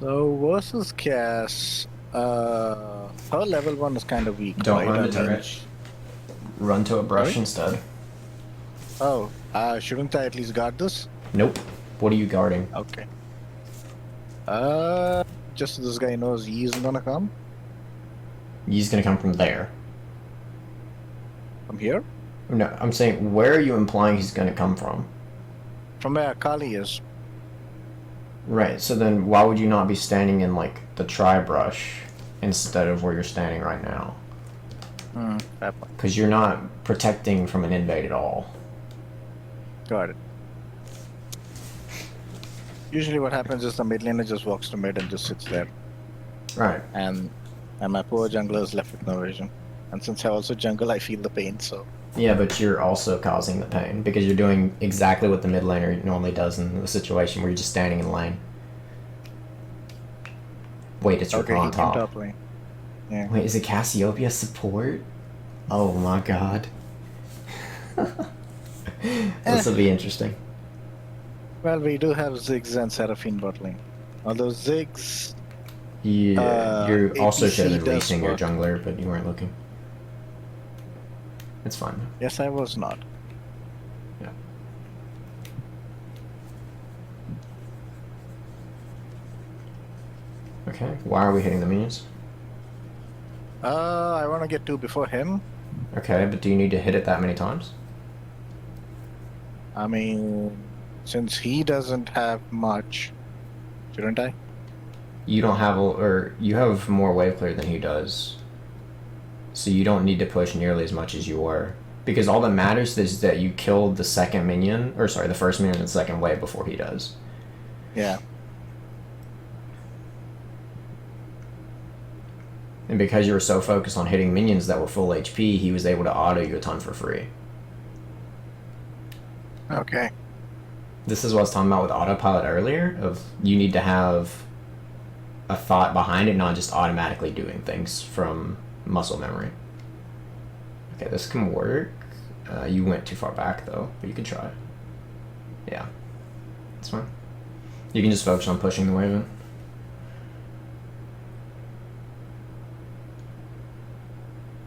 So versus Cass, her level 1 is kind of weak, Don't right? run I to mean, turret. Run to a brush sorry? instead. Oh, shouldn't I at least guard this? Nope. What are you guarding? Okay. Uh, just so this guy knows he isn't gonna come He's gonna come from there. from here, No, I'm saying, where are you implying he's gonna come from? from where Kali is. Right, so then why would you not be standing in, like, the tri-brush instead of where you're standing right now? Fair point. Because you're not protecting from an invade at all. Got it. Usually what happens is the mid laner just walks to mid and just sits there. Right. And my poor jungler is left with no vision. And since I also jungle, I feel the pain, so... Yeah, but you're also causing the pain because you're doing exactly what the mid laner normally does in the situation where you're just standing in lane. Wait, it's Okay, Rakan he on came top. top lane. Yeah. Wait, is it Cassiopeia support? Oh my god. This will be interesting. Well, we do have Ziggs and Seraphine bot lane. Although Ziggs... Yeah, you also should APC have been does racing your work. jungler, but you weren't looking. It's fine. Yes, I was not. Yeah. Okay, why are we hitting the minions? I want to get 2 before him. Okay, but do you need to hit it that many times? I mean, since he doesn't have much, shouldn't I? You don't have, or you have more wave clear than he does. So you don't need to push nearly as much as you were. Because all that matters is that you killed the second minion, or sorry, the first minion in the second wave before he does. Yeah. And because you were so focused on hitting minions that were full HP, he was able to auto you a ton for free. Okay. This is what I was talking about with Autopilot earlier, of you need to have a thought behind it, not just automatically doing things from muscle memory. Okay, this can work. You went too far back, though, but you can try it. Yeah, that's fine. You can just focus on pushing the wave in.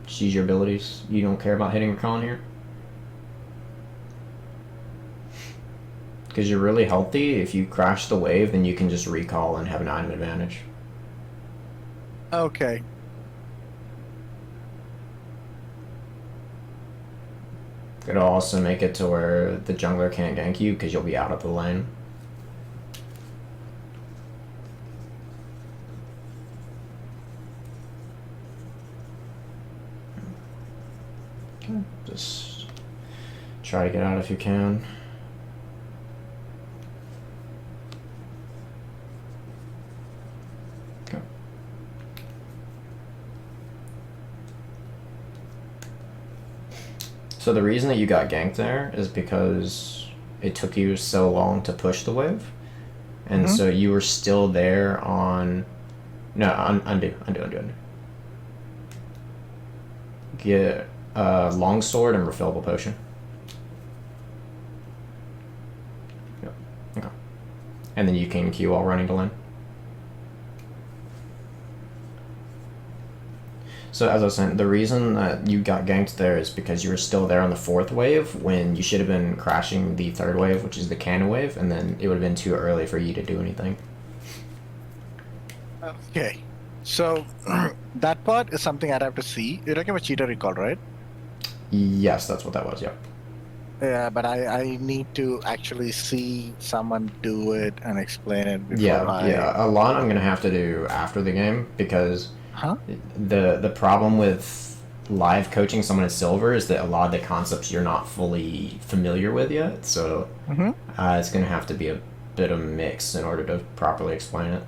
Just use your abilities. You don't care about hitting Rakan here? Because you're really healthy. If you crash the wave, then you can just recall and have an item advantage. Okay. It'll also make it to where the jungler can't gank you because you'll be out of the lane. Okay, just try to get out if you can. Okay. So the reason that you got ganked there is because it took you so long to push the wave. And so you were still there on... No, undo. Get a longsword and refillable potion. Yep. Okay. And then you can Q while running to lane. So as I was saying, the reason that you got ganked there is because you were still there on the 4th wave when you should have been crashing the 3rd wave, which is the cannon wave, and then it would have been too early for you to do anything. Okay. So, that part is something I'd have to see. You're talking about cheater recall, right? Yes, that's what that was, yep. Yeah, but I need to actually see someone do it and explain it before Yeah, a lot I'm going to have to do after the game because... Huh? The problem with live coaching someone in silver is that a lot of the concepts you're not fully familiar with yet, so it's going to have to be a bit of a mix in order to properly explain it.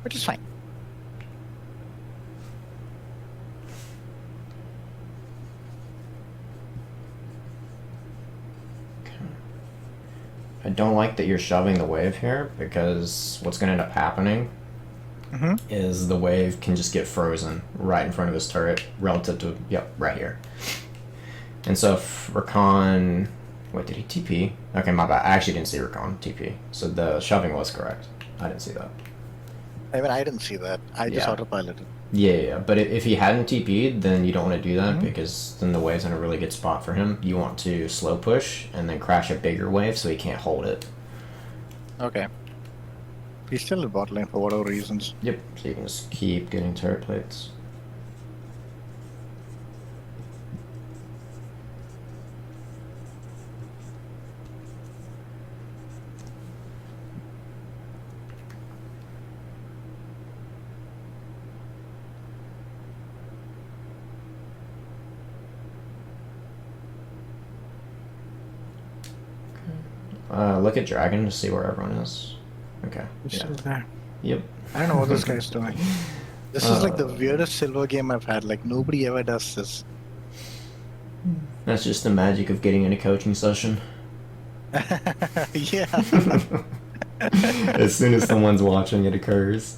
Which is fine. I don't like that you're shoving the wave here because what's going to end up happening is the wave can just get frozen right in front of his turret relative to, yep, right here. And so if Rakan... Wait, did he TP? Okay, my bad. I actually didn't see Rakan TP. So the shoving was correct. I didn't see that. Even I didn't see that. I just Yeah. autopiloted. Yeah. But if he hadn't TP'd, then you don't want to do that Mm-hmm. because then the wave's in a really good spot for him. You want to slow push and then crash a bigger wave so he can't hold it. Okay. He's still in bot lane for whatever reasons. Yep. So you can just keep getting turret plates. Look at Dragon to see where everyone is. Okay. He's Yeah. still there. Yep. I don't know what this guy's doing. This is like the weirdest silver game I've had. Like nobody ever does this. That's just the magic of getting in a coaching session. Yeah. As soon as someone's watching, it occurs.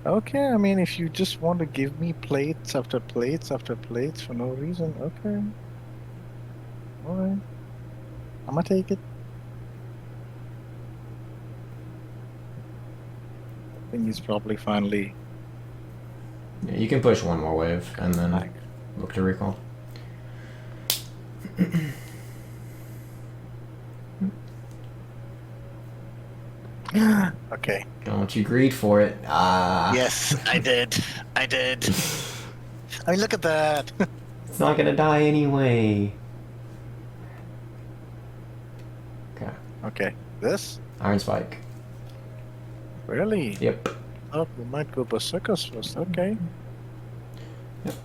Okay, I mean, if you just want to give me plates after plates after plates for no reason, okay. Alright. I'm gonna take it. I think he's probably finally. Yeah, you can push one more wave and then Like, look to recall. okay. Don't you greed for it. Ah. Yes, I did. I did. I mean, look at that. It's not gonna die anyway. Okay. Okay. This? Iron Spike. Really? Yep. Oh, we might go berserkers first. Okay. Yep.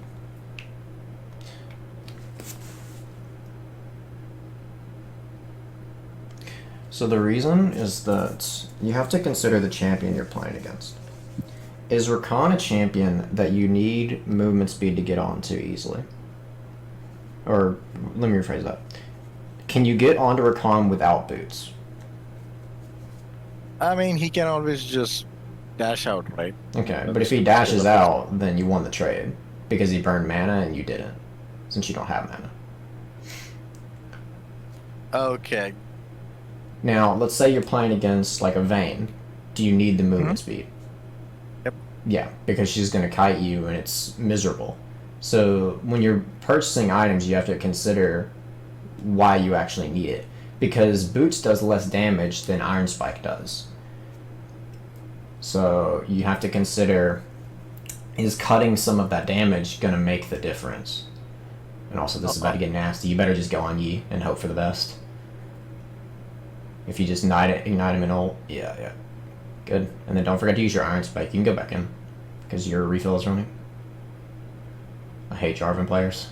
So the reason is that you have to consider the champion you're playing against. Is Rakan a champion that you need movement speed to get onto easily? Or let me rephrase that. Can you get onto Rakan without boots? I mean, he can always just dash out, right? Okay, That's but if he the dashes skill of out, then you won the trade because he burned mana and you didn't, since you don't have mana. Okay. Now, let's say you're playing against like a Vayne. Do you need the movement speed? Yep. Yeah, because she's going to kite you and it's miserable. So when you're purchasing items, you have to consider why you actually need it. Because Boots does less damage than Iron Spike does. So you have to consider, is cutting some of that damage going to make the difference? And also, this is about to get nasty. You better just go on Yi and hope for the best. If you just ignite him and ult, yeah. Good. And then don't forget to use your Iron Spike. You can go back in, because your refill is running. I hate Jarvan players.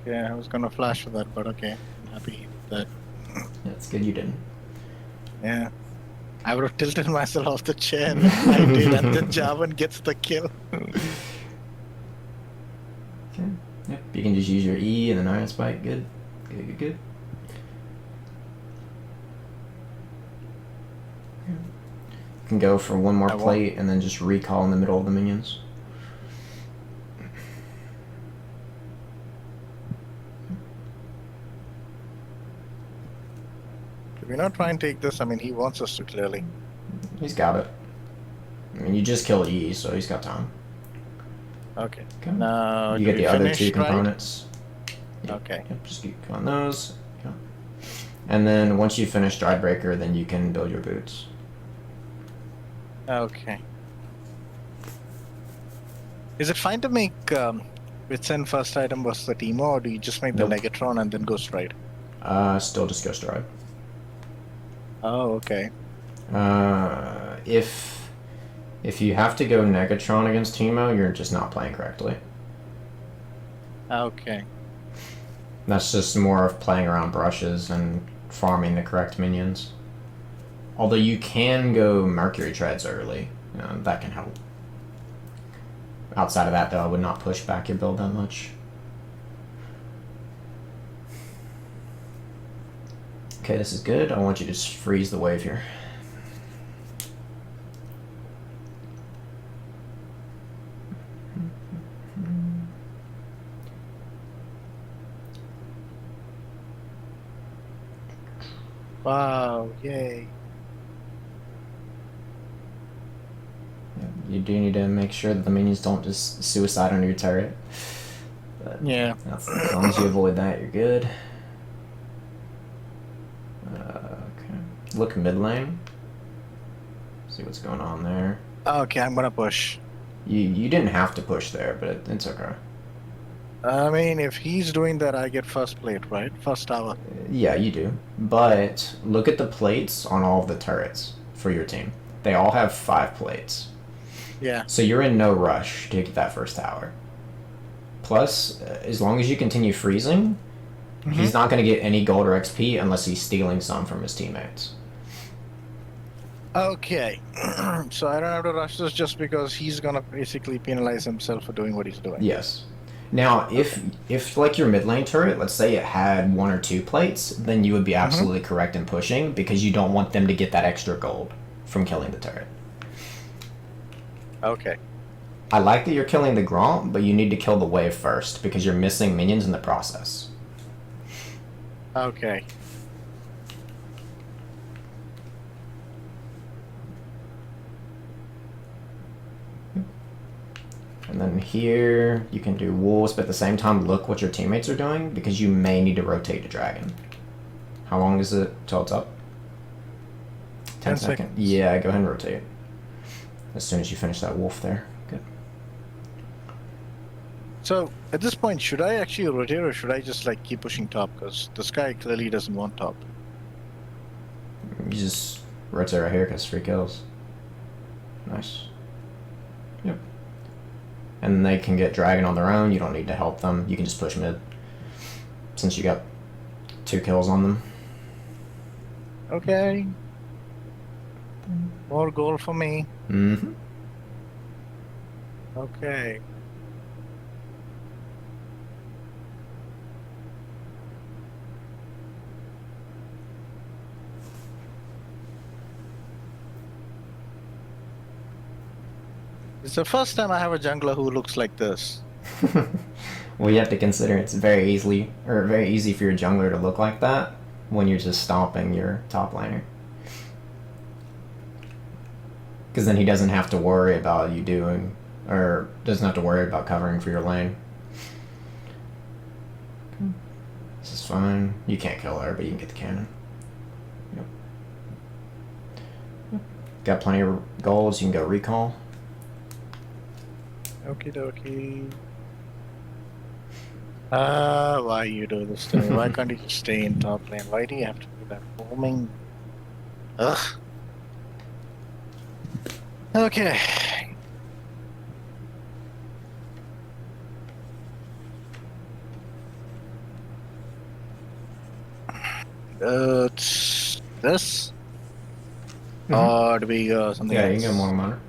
Yeah, I was gonna flash for that, but okay. I'm happy with that. Yeah, it's good you didn't. Yeah. I would have tilted myself off the chair. I did, and then Jarvan gets the kill. Okay. Yep. You can just use your E and then Iron Spike. Good. Good. You can go for one more plate and then just recall in the middle of the minions. We're not trying to take this. I mean, he wants us to clearly. He's got it. I mean, you just killed E, so he's got time. Okay. Okay. Now, you do get we the other finish, two right? components. Yep. Okay. Yep, just keep on those. Yeah. And then once you finish Stridebreaker, then you can build your boots. Okay. Is it fine to make Witsend first item was the Teemo, or do you just make the Nope. Negatron and then go stride? Still just go Stride. Oh, okay. If you have to go Negatron against Teemo, you're just not playing correctly. Okay. That's just more of playing around brushes and farming the correct minions. Although you can go Mercury Treads early. That can help. Outside of that, though, I would not push back your build that much. Okay, this is good. I want you to just freeze the wave here. Wow, yay. You do need to make sure that the minions don't just suicide under your turret. But Yeah. as long as you avoid that, you're good. Okay. Look mid lane. See what's going on there. Okay, I'm gonna push. You didn't have to push there, but it's okay. I mean, if he's doing that, I get first plate, right? First tower. Yeah, you do. But look at the plates on all of the turrets for your team. They all have 5 plates. Yeah. So you're in no rush to get that first tower. Plus, as long as you continue freezing, he's not going to get any gold or XP unless he's stealing some from his teammates. Okay. So I don't have to rush this just because he's gonna basically penalize himself for doing what he's doing. Yes. Now, if like your mid lane turret, let's say it had 1 or 2 plates, then you would be absolutely correct in pushing because you don't want them to get that extra gold from killing the turret. Okay. I like that you're killing the Gromp, but you need to kill the wave first because you're missing minions in the process. Okay. And then here, you can do wolves, but at the same time, look what your teammates are doing because you may need to rotate the dragon. How long is it till it's up? 10 seconds. Yeah, go ahead and rotate. As soon as you finish that wolf there. Good. So at this point, should I actually rotate or should I just like keep pushing top? Because this guy clearly doesn't want top. You just rotate right here because 3 kills. Nice. Yep. And they can get dragon on their own. You don't need to help them. You can just push mid. Since you got 2 kills on them. Okay. More goal for me. Mm-hmm. Okay. It's the first time I have a jungler who looks like this. Well, you have to consider it's very easy for your jungler to look like that when you're just stomping your top laner. Because then he doesn't have to worry about you doing, or doesn't have to worry about covering for your lane. This is fine. You can't kill her, but you can get the cannon. Yep. Got plenty of golds. You can go recall. Okie dokie. Why you do this to me? Why can't you just stay in top lane? Why do you have to do that roaming? Ugh. Okay. It's this? Or do we go something else? Yeah, you can go more minor.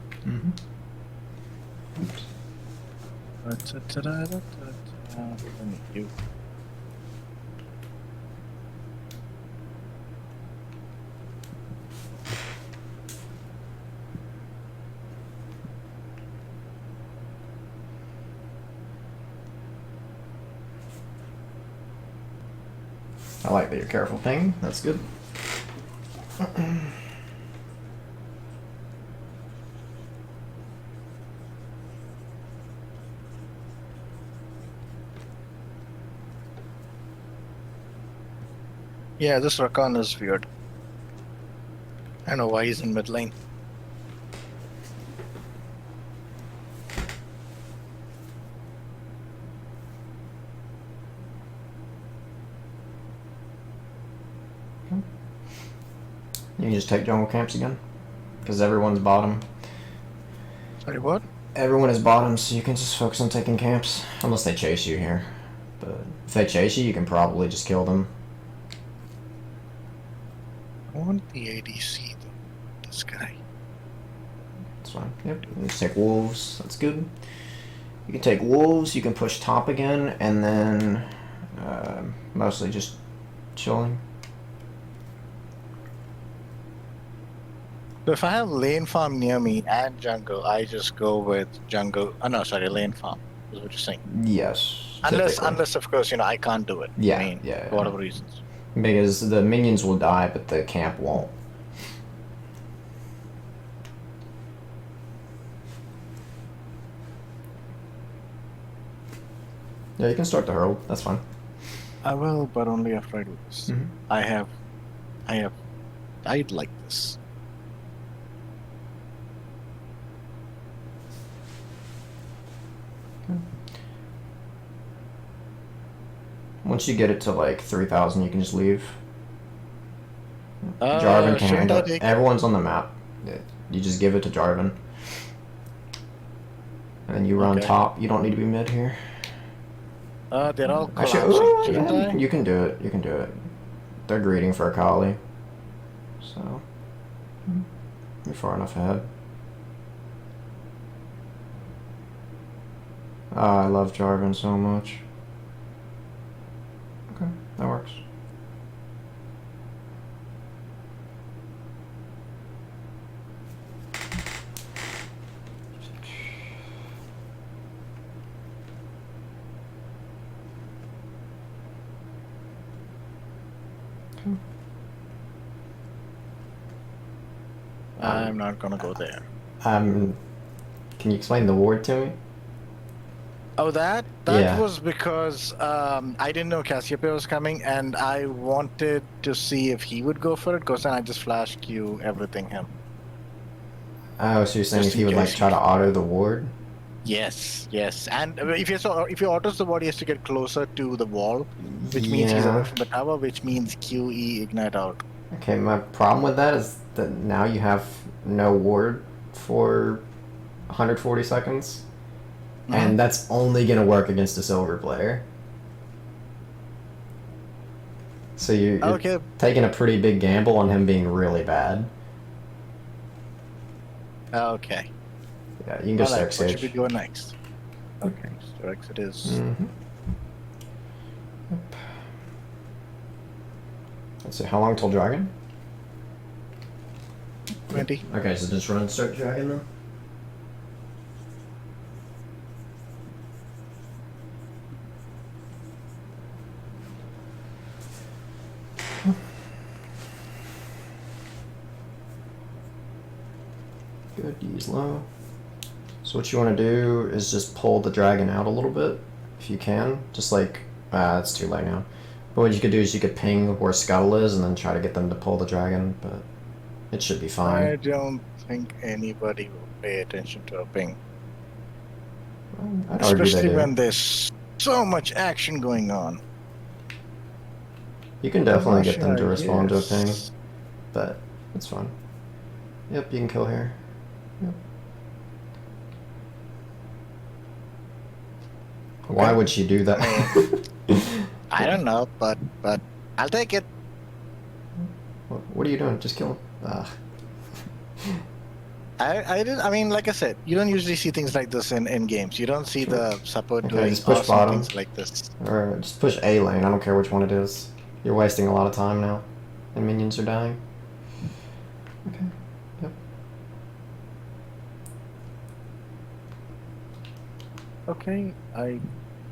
You. I like that you're careful ping. That's good. Yeah, this Rakan is weird. I know why he's in mid lane. You can just take jungle camps again. Because everyone's bottom. Sorry, what? Everyone is bottom, so you can just focus on taking camps. Unless they chase you here. But if they chase you, you can probably just kill them. I want the ADC though. This guy. That's fine. Yep. You just take wolves. That's good. You can take wolves, you can push top again, and then mostly just chilling. So if I have lane farm near me and jungle, I just go with jungle. Oh no, sorry, lane farm is what you're saying. Yes. Unless typically. of course, I can't do it. Yeah, I mean, yeah. for whatever reasons. Because the minions will die, but the camp won't. Yeah, you can start the herald. That's fine. I will, but only after I do this. Mm-hmm. I have died like this. Once you get it to like 3,000, you can just leave. Jarvan can handle it. Everyone's on the map. You just give it to Jarvan. And then you run top. You don't need to be mid here. They're all Actually, yeah, you can do it. You can do it. They're greeting for Akali. So, you're far enough ahead. I love Jarvan so much. Okay, that works. I'm not gonna go there. Can you explain the ward to me? Oh, that Yeah. was because I didn't know Cassiopeia was coming, and I wanted to see if he would go for it. Because then I just flash Q everything him. Oh, so you're saying Just if he in would like case try to auto the ward? Yes, and if he autos the ward, he has to get closer to the wall, which means he's away from the tower, which means QE ignite out. Okay, my problem with that is that now you have no ward for 140 seconds. And that's only going to work against a silver player. So you're taking a pretty big gamble on him being really bad. Okay. Yeah, you can go Stark Sage. What should we go next? Okay, Stark it is. Mm-hmm. Yep. Let's see, how long till Dragon? 20. Okay, so just run and start Dragon then. Good, use low. So what you want to do is just pull the dragon out a little bit, if you can. Just like, it's too late now. But what you could do is you could ping where Scuttle is and then try to get them to pull the dragon, but it should be fine. I don't think anybody will pay attention to a ping. I'd Especially when there's so much action going on. You can definitely get them to respond to a ping, but it's fine. Yep, you can kill here. Yep. Okay. Why would she do that? I don't know, but I'll take it. What are you doing? Just kill him. I mean, like I said, you don't usually see things like this in games. You don't see the support doing just push bottom. things like this. Or just push A lane. I don't care which one it is. You're wasting a lot of time now, and minions are dying. Okay. Yep. Okay, I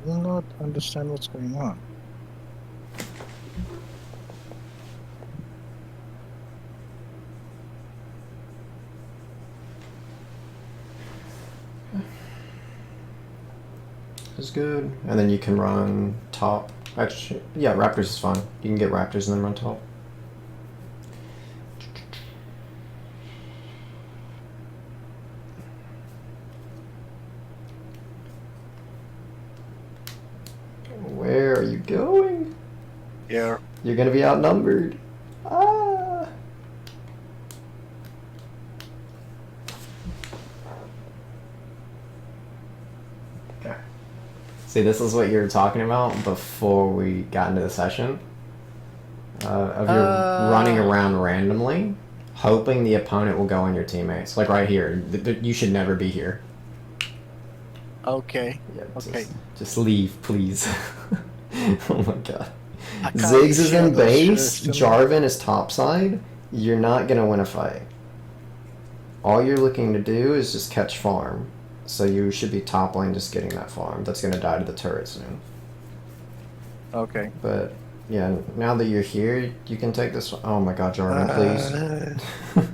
do not understand what's going on. Is good. And then you can run top. Actually, yeah, Raptors is fine. You can get Raptors and then run top. Where are you going? Here. You're gonna be outnumbered. Ah! Okay. See, this is what you were talking about before we got into the session. Of your running around randomly, hoping the opponent will go on your teammates. Like right here, you should never be here. Okay. Yeah, okay. Just leave, please. Oh my god. Ziggs is in base, Jarvan is topside. You're not gonna win a fight. All you're looking to do is just catch farm. So you should be top lane just getting that farm. That's gonna die to the turret soon. Okay. But Yeah, now that you're here, you can take this one. Oh my god, Jarvan, please.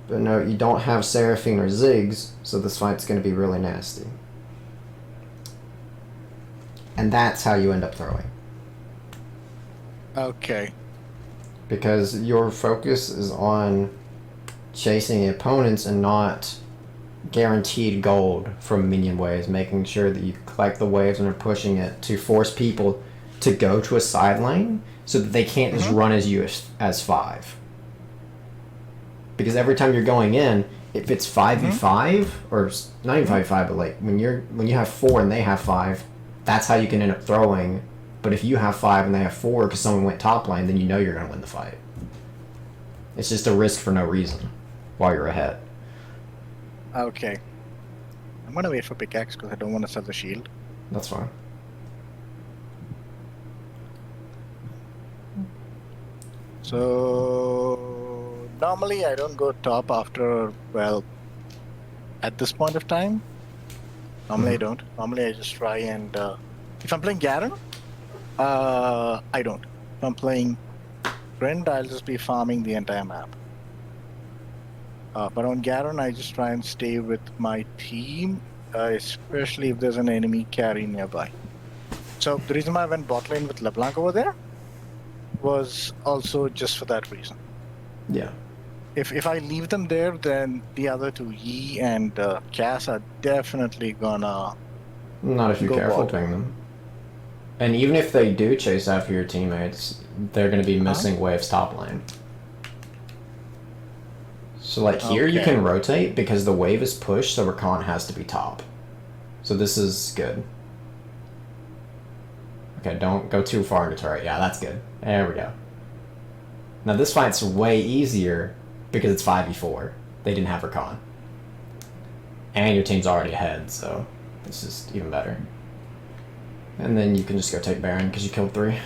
But no, you don't have Seraphine or Ziggs, so this fight's going to be really nasty. And that's how you end up throwing. Okay. Because your focus is on chasing the opponents and not guaranteed gold from minion waves, making sure that you collect the waves and are pushing it to force people to go to a side lane so that they can't just run as you as 5. Because every time you're going in, if it's 5v5, or not even 5v5, but like when you have 4 and they have 5, that's how you can end up throwing. But if you have 5 and they have 4 because someone went top lane, then you know you're going to win the fight. It's just a risk for no reason while you're ahead. Okay. I'm gonna wait for pickaxe because I don't want to sell the shield. That's fine. So normally I don't go top after, well, at this point of time. Normally I don't. Normally I just try and if I'm playing Garen, I don't. If I'm playing Friend, I'll just be farming the entire map. But on Garen, I just try and stay with my team, especially if there's an enemy carry nearby. So the reason why I went bot lane with LeBlanc over there was also just for that reason. Yeah. If I leave them there, then the other two, Yi and Cass, are definitely gonna Not if you're go careful bot. picking them. And even if they do chase after your teammates, they're going to be missing waves top lane. So like here you Okay. can rotate because the wave is pushed, so Rakan has to be top. So this is good. Okay, don't go too far into turret. Yeah, that's good. There we go. Now this fight's way easier because it's 5v4. They didn't have Rakan. And your team's already ahead, so it's just even better. And then you can just go take Baron because you killed 3.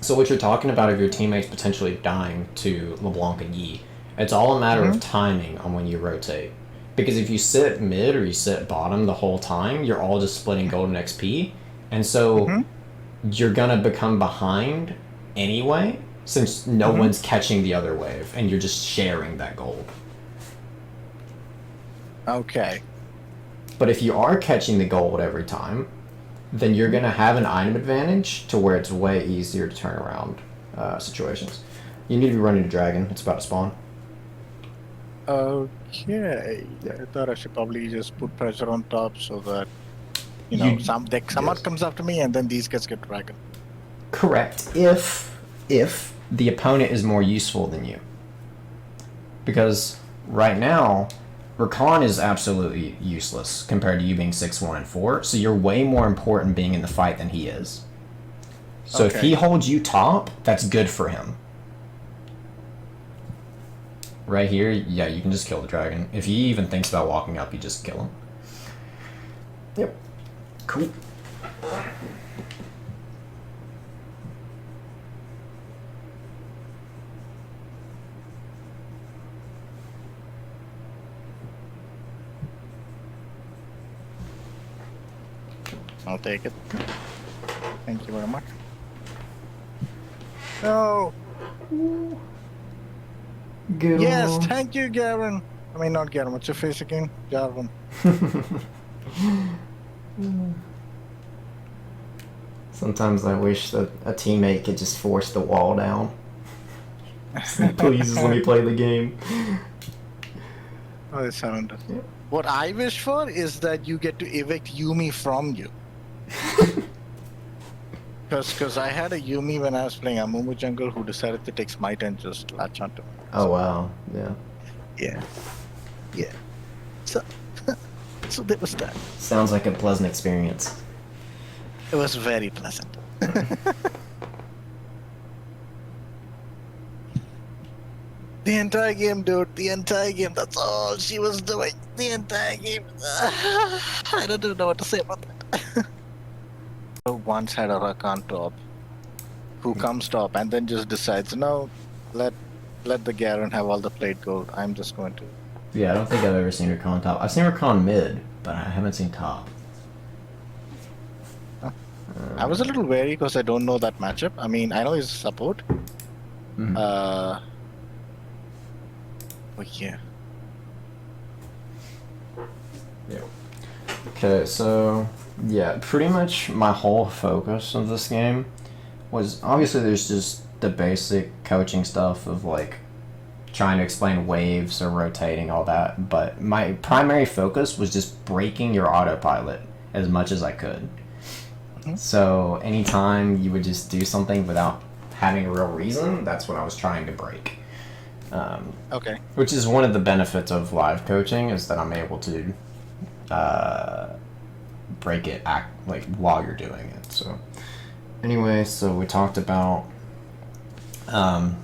So what you're talking about of your teammates potentially dying to LeBlanc and Yi, it's all a matter of timing on when you rotate. Because if you sit mid or you sit bottom the whole time, you're all just splitting golden XP. And so you're going to become behind anyway, since no one's catching the other wave, and you're just sharing that gold. Okay. But if you are catching the gold every time, then you're going to have an item advantage to where it's way easier to turn around situations. You need to be running to dragon. It's about to spawn. Okay. I thought I should probably just put pressure on top so that, you know, someone comes after me and then these guys get dragon. Correct. If the opponent is more useful than you. Because right now, Rakan is absolutely useless compared to you being 6-1 and 4, so you're way more important being in the fight than he is. So if he holds you top, that's good for him. Right here, yeah, you can just kill the dragon. If he even thinks about walking up, you just kill him. Yep. Cool. I'll take it. Thank you very much. No. Good. Yes, thank you, Garen. I mean, not Garen. What's your face again? Jarvan. Sometimes I wish that a teammate could just force the wall down. Please just let me play the game. Oh, they surrendered. What I wish for is that you get to evict Yumi from you. Because I had a Yumi when I was playing Amumu Jungle who decided to take Smite and just latch onto me. Oh wow, yeah. Yeah. Yeah. So, so that was that. Sounds like a pleasant experience. It was very pleasant. The entire game, dude. The entire game. That's all she was doing. The entire game. I don't even know what to say about that. Once had a Rakan top who comes top and then just decides, no, let the Garen have all the plate gold. I'm just going to. Yeah, I don't think I've ever seen Rakan top. I've seen Rakan mid, but I haven't seen top. I was a little wary because I don't know that matchup. I mean, I know he's support. Mhm. Oh yeah. Yeah. Okay, so yeah, pretty much my whole focus of this game was obviously there's just the basic coaching stuff of like trying to explain waves or rotating, all that, but my primary focus was just breaking your autopilot as much as I could. Mhm. So anytime you would just do something without having a real reason, that's what I was trying to break. Okay. Which is one of the benefits of live coaching, is that I'm able to break it like while you're doing it. So anyway, so we talked about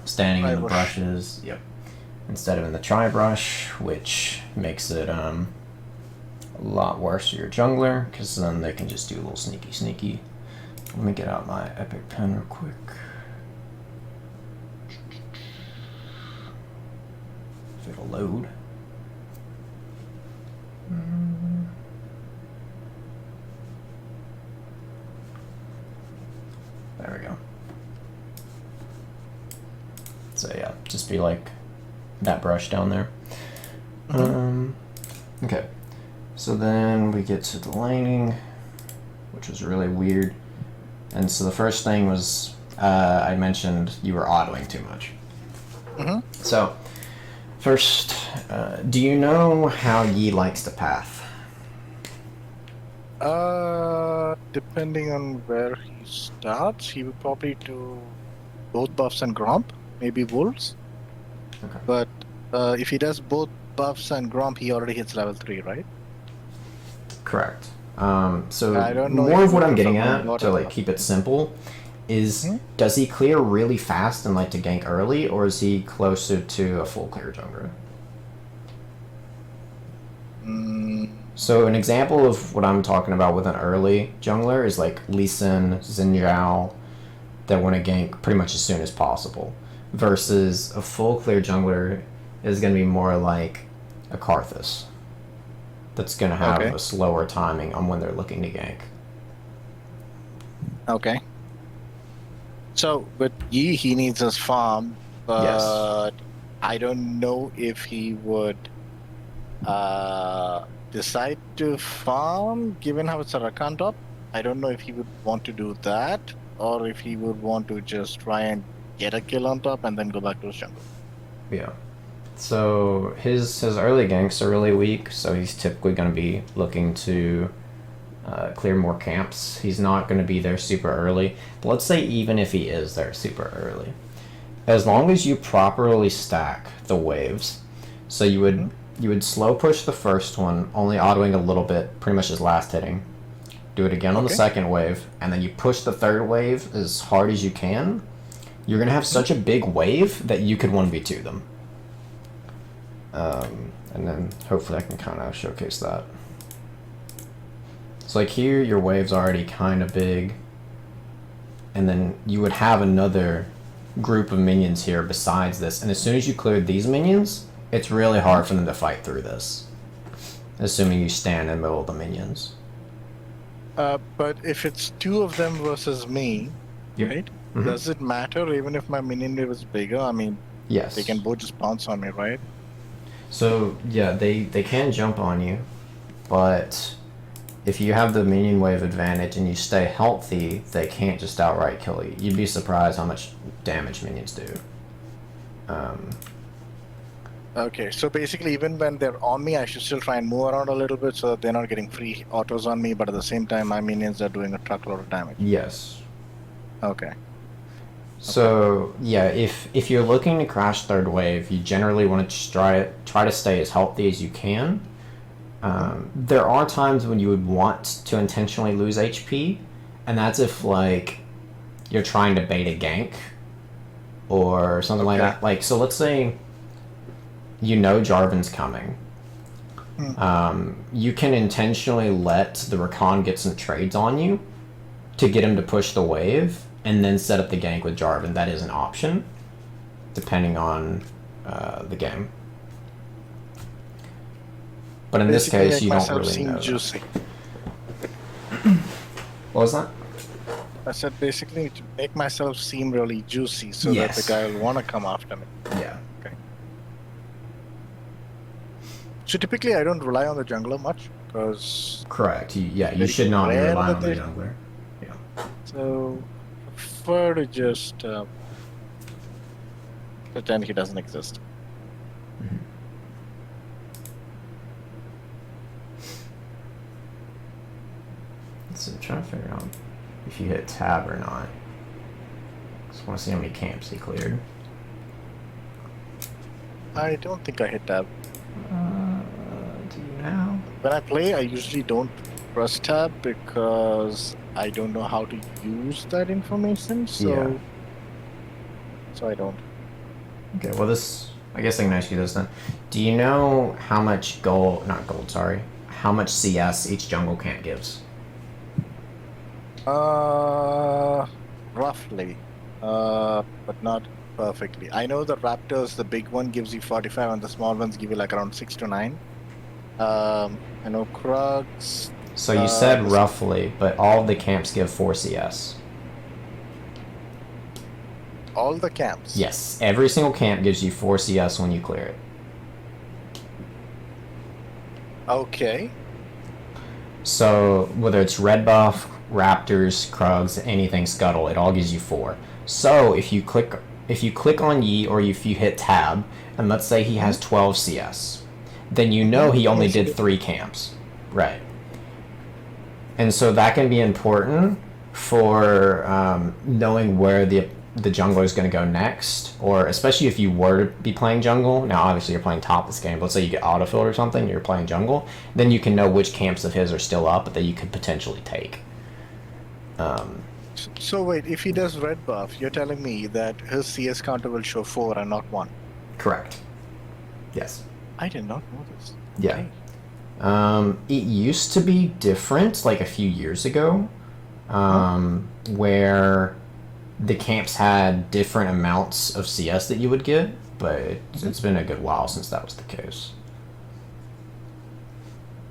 standing in the brushes. Yep. Instead of in the tri brush, which makes it a lot worse for your jungler, because then they can just do a little sneaky. Let me get out my epic pen real quick. If it'll load. There we go. So yeah, just be like that brush down there. Okay. So then we get to the laning, which was really weird. And so the first thing was I mentioned you were autoing too much. So first, do you know how Yi likes to path? Depending on where he starts, he would probably do both buffs and Gromp, maybe Wolves. Okay. But if he does both buffs and Gromp, he already hits level 3, right? Correct. So I don't know more if of what he I'm would getting prefer at, more to of like that. keep it simple, is does he clear really fast and like to gank early, or is he closer to a full clear jungler? So an example of what I'm talking about with an early jungler is like Lee Sin, Xin Zhao, that want to gank pretty much as soon as possible, versus a full clear jungler is going to be more like a Karthus, that's going to have Okay. a slower timing on when they're looking to gank. Okay. So with Yi, he needs his farm, Yes. but I don't know if he would decide to farm, given how it's a Rakan top. I don't know if he would want to do that, or if he would want to just try and get a kill on top and then go back to his jungle. Yeah. So his early ganks are really weak, so he's typically going to be looking to clear more camps. He's not going to be there super early. But let's say even if he is there super early, as long as you properly stack the waves, so you would slow push the first one, only autoing a little bit, pretty much as last hitting. Do it again on the second wave, and then you push the third wave as hard as you can. You're going to have such a big wave that you could 1v2 them. And then hopefully I can kind of showcase that. So like here, your wave's already kind of big, and then you would have another group of minions here besides this, and as soon as you cleared these minions, it's really hard for them to fight through this, assuming you stand in the middle of the minions. But if it's two of them versus me, right? Does it matter even if my minion wave is bigger? I mean, Yes. they can both just bounce on me, right? So yeah, they can jump on you, but if you have the minion wave advantage and you stay healthy, they can't just outright kill you. You'd be surprised how much damage minions do. Okay, so basically, even when they're on me, I should still try and move around a little bit so that they're not getting free autos on me, but at the same time, my minions are doing a truckload of damage. Yes. Okay. So yeah, if you're looking to crash third wave, you generally want to just try to stay as healthy as you can. There are times when you would want to intentionally lose HP, and that's if like you're trying to bait a gank or something like that. Like, so let's say you know Jarvan's coming. You can intentionally let the Rakan get some trades on you to get him to push the wave, and then set up the gank with Jarvan. That is an option, depending on the game. But in this case, you don't really know. Juicy. What was that? I said basically to make myself seem really juicy so that the Yes. guy will want to come after me. Yeah. So typically I don't rely on the jungler much because Correct. You very should not be rare relying that on the they. jungler. Yeah. So I prefer to just pretend he doesn't exist. Mhm. So I'm trying to figure out if you hit tab or not. Just want to see how many camps he cleared. I don't think I hit tab. Do you now? When I play, I usually don't press tab because I don't know how to use that information. So I don't. Okay, well this, I guess I can ask you this then. Do you know how much how much CS each jungle camp gives? Roughly, but not perfectly. I know the Raptors, the big one gives you 45, and the small ones give you like around 6 to 9. I know Krugs. So you said This roughly, but all of the camps give 4 CS. all the camps. Yes, every single camp gives you 4 CS when you clear it. Okay. So whether it's red buff, raptors, krugs, anything scuttle, it all gives you 4. So if you click on Yi or if you hit tab, and let's say he has 12 CS, then you know he only did 3 camps. Right. And so that can be important for knowing where the jungler is going to go next, or especially if you were to be playing jungle. Now, obviously, you're playing top this game, but let's say you get autofilled or something, you're playing jungle, then you can know which camps of his are still up that you could potentially take. So wait, if he does red buff, you're telling me that his CS counter will show 4 and not 1? Correct. Yes. I did not know this. Yeah. Okay. It used to be different, like a few years ago, where the camps had different amounts of CS that you would get, but it's been a good while since that was the case.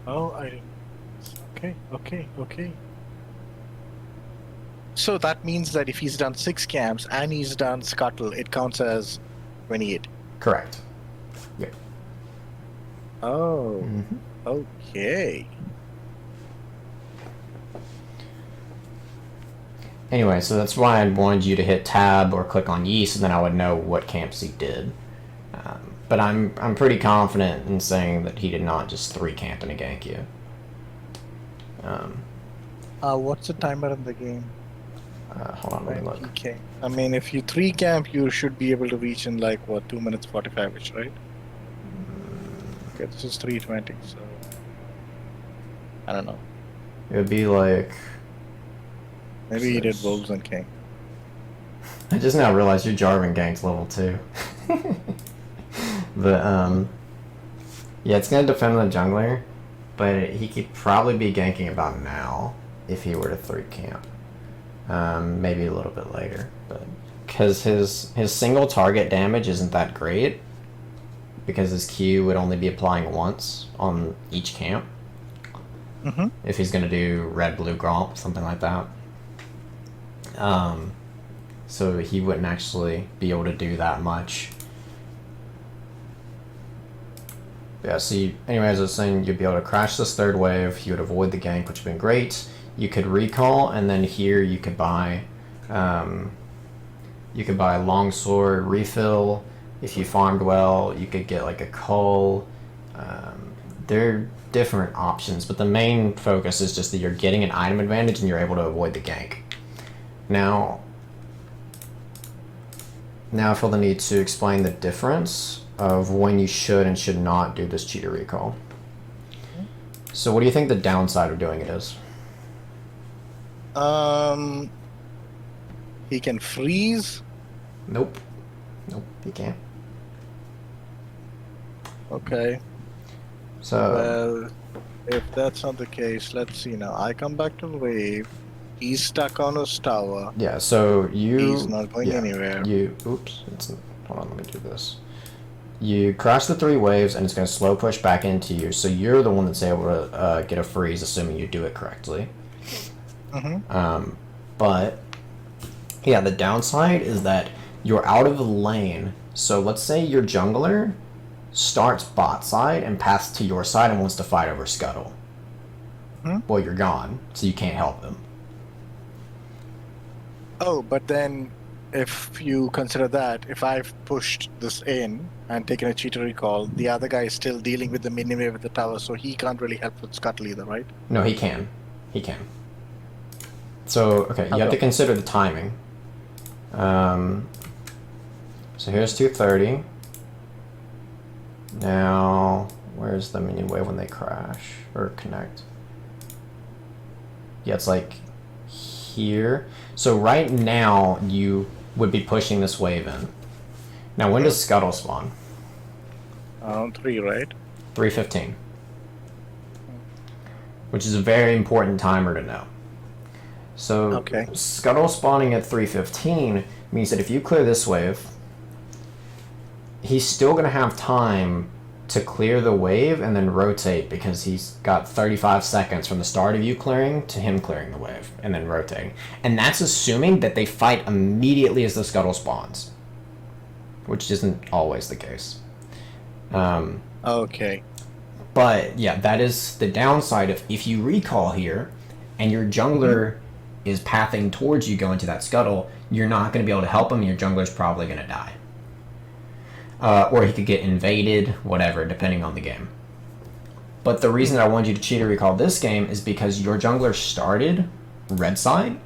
Oh, I didn't. Okay. So that means that if he's done 6 camps and he's done Scuttle, it counts as 28. Correct. Yeah. Oh, okay. Anyway, so that's why I wanted you to hit tab or click on Yi, so then I would know what camps he did. But I'm pretty confident in saying that he did not just 3 camp and a gank you. What's the timer in the game? Hold on, let me look. Okay. I mean, if you 3 camp, you should be able to reach in like, what, 2 minutes 45-ish, right? Okay, this is 3:20, so... I don't know. It would be like... Maybe he did Wolves and King. I just now realized your Jarvan gank's level 2. But, yeah, it's gonna depend on the jungler, but he could probably be ganking about now if he were to 3 camp. Maybe a little bit later, but because his single target damage isn't that great, because his Q would only be applying once on each camp. If he's gonna do red, blue, gromp, something like that. So he wouldn't actually be able to do that much. Yeah, see, anyways, I was saying you'd be able to crash this 3rd wave, you would avoid the gank, which would have been great. You could recall, and then here you could buy longsword refill. If you farmed well, you could get like a cull. They're different options, but the main focus is just that you're getting an item advantage and you're able to avoid the gank. Now I feel the need to explain the difference of when you should and should not do this cheater recall. So what do you think the downside of doing it is? He can freeze. Nope, he can't. Okay. So Well, if that's not the case, let's see now. I come back to the wave. He's stuck on his tower. yeah, so He's not going anywhere. Hold on, let me do this. You crash the 3 waves and it's going to slow push back into you, so you're the one that's able to get a freeze, assuming you do it correctly. But Yeah, the downside is that you're out of the lane. So let's say your jungler starts bot side and passes to your side and wants to fight over Scuttle. Hmm? Well, you're gone, so you can't help them. Oh, but then if you consider that, if I've pushed this in and taken a cheater recall, the other guy is still dealing with the mini wave at the tower, so he can't really help with Scuttle either, right? No, he can. He can. So, okay, How you have to come? consider the timing. So here's 230. Now, where's the mini wave when they crash or connect? Yeah, it's like here. So right now, you would be pushing this wave in. Now, when does Scuttle spawn? Around 3, right? 3:15. Which is a very important timer to know. So, Okay. Scuttle spawning at 3:15 means that if you clear this wave, he's still going to have time to clear the wave and then rotate because he's got 35 seconds from the start of you clearing to him clearing the wave and then rotating. And that's assuming that they fight immediately as the Scuttle spawns, which isn't always the case. Okay. But yeah, that is the downside of if you recall here and your jungler is pathing towards you going to that Scuttle, you're not going to be able to help him. Your jungler's probably going to die. Or he could get invaded, whatever, depending on the game. But the reason I wanted you to cheater recall this game is because your jungler started red side,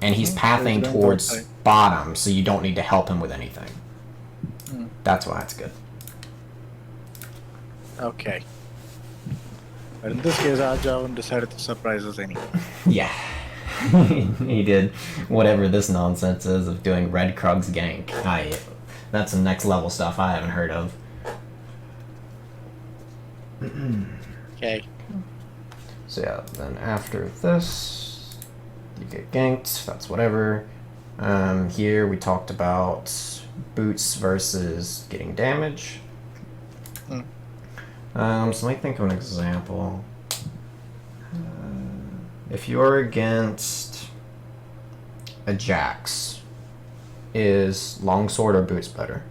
and he's pathing towards bottom, so you don't need to help him with anything. That's why it's good. Okay. But in this case, our Javan decided to surprise us anyway. Yeah. He did whatever this nonsense is of doing Red Krug's gank. That's some next level stuff I haven't heard of. Okay. So yeah, then after this, you get ganked, that's whatever. Here we talked about boots versus getting damage. So let me think of an example. If you're against a Jax, is longsword or boots better?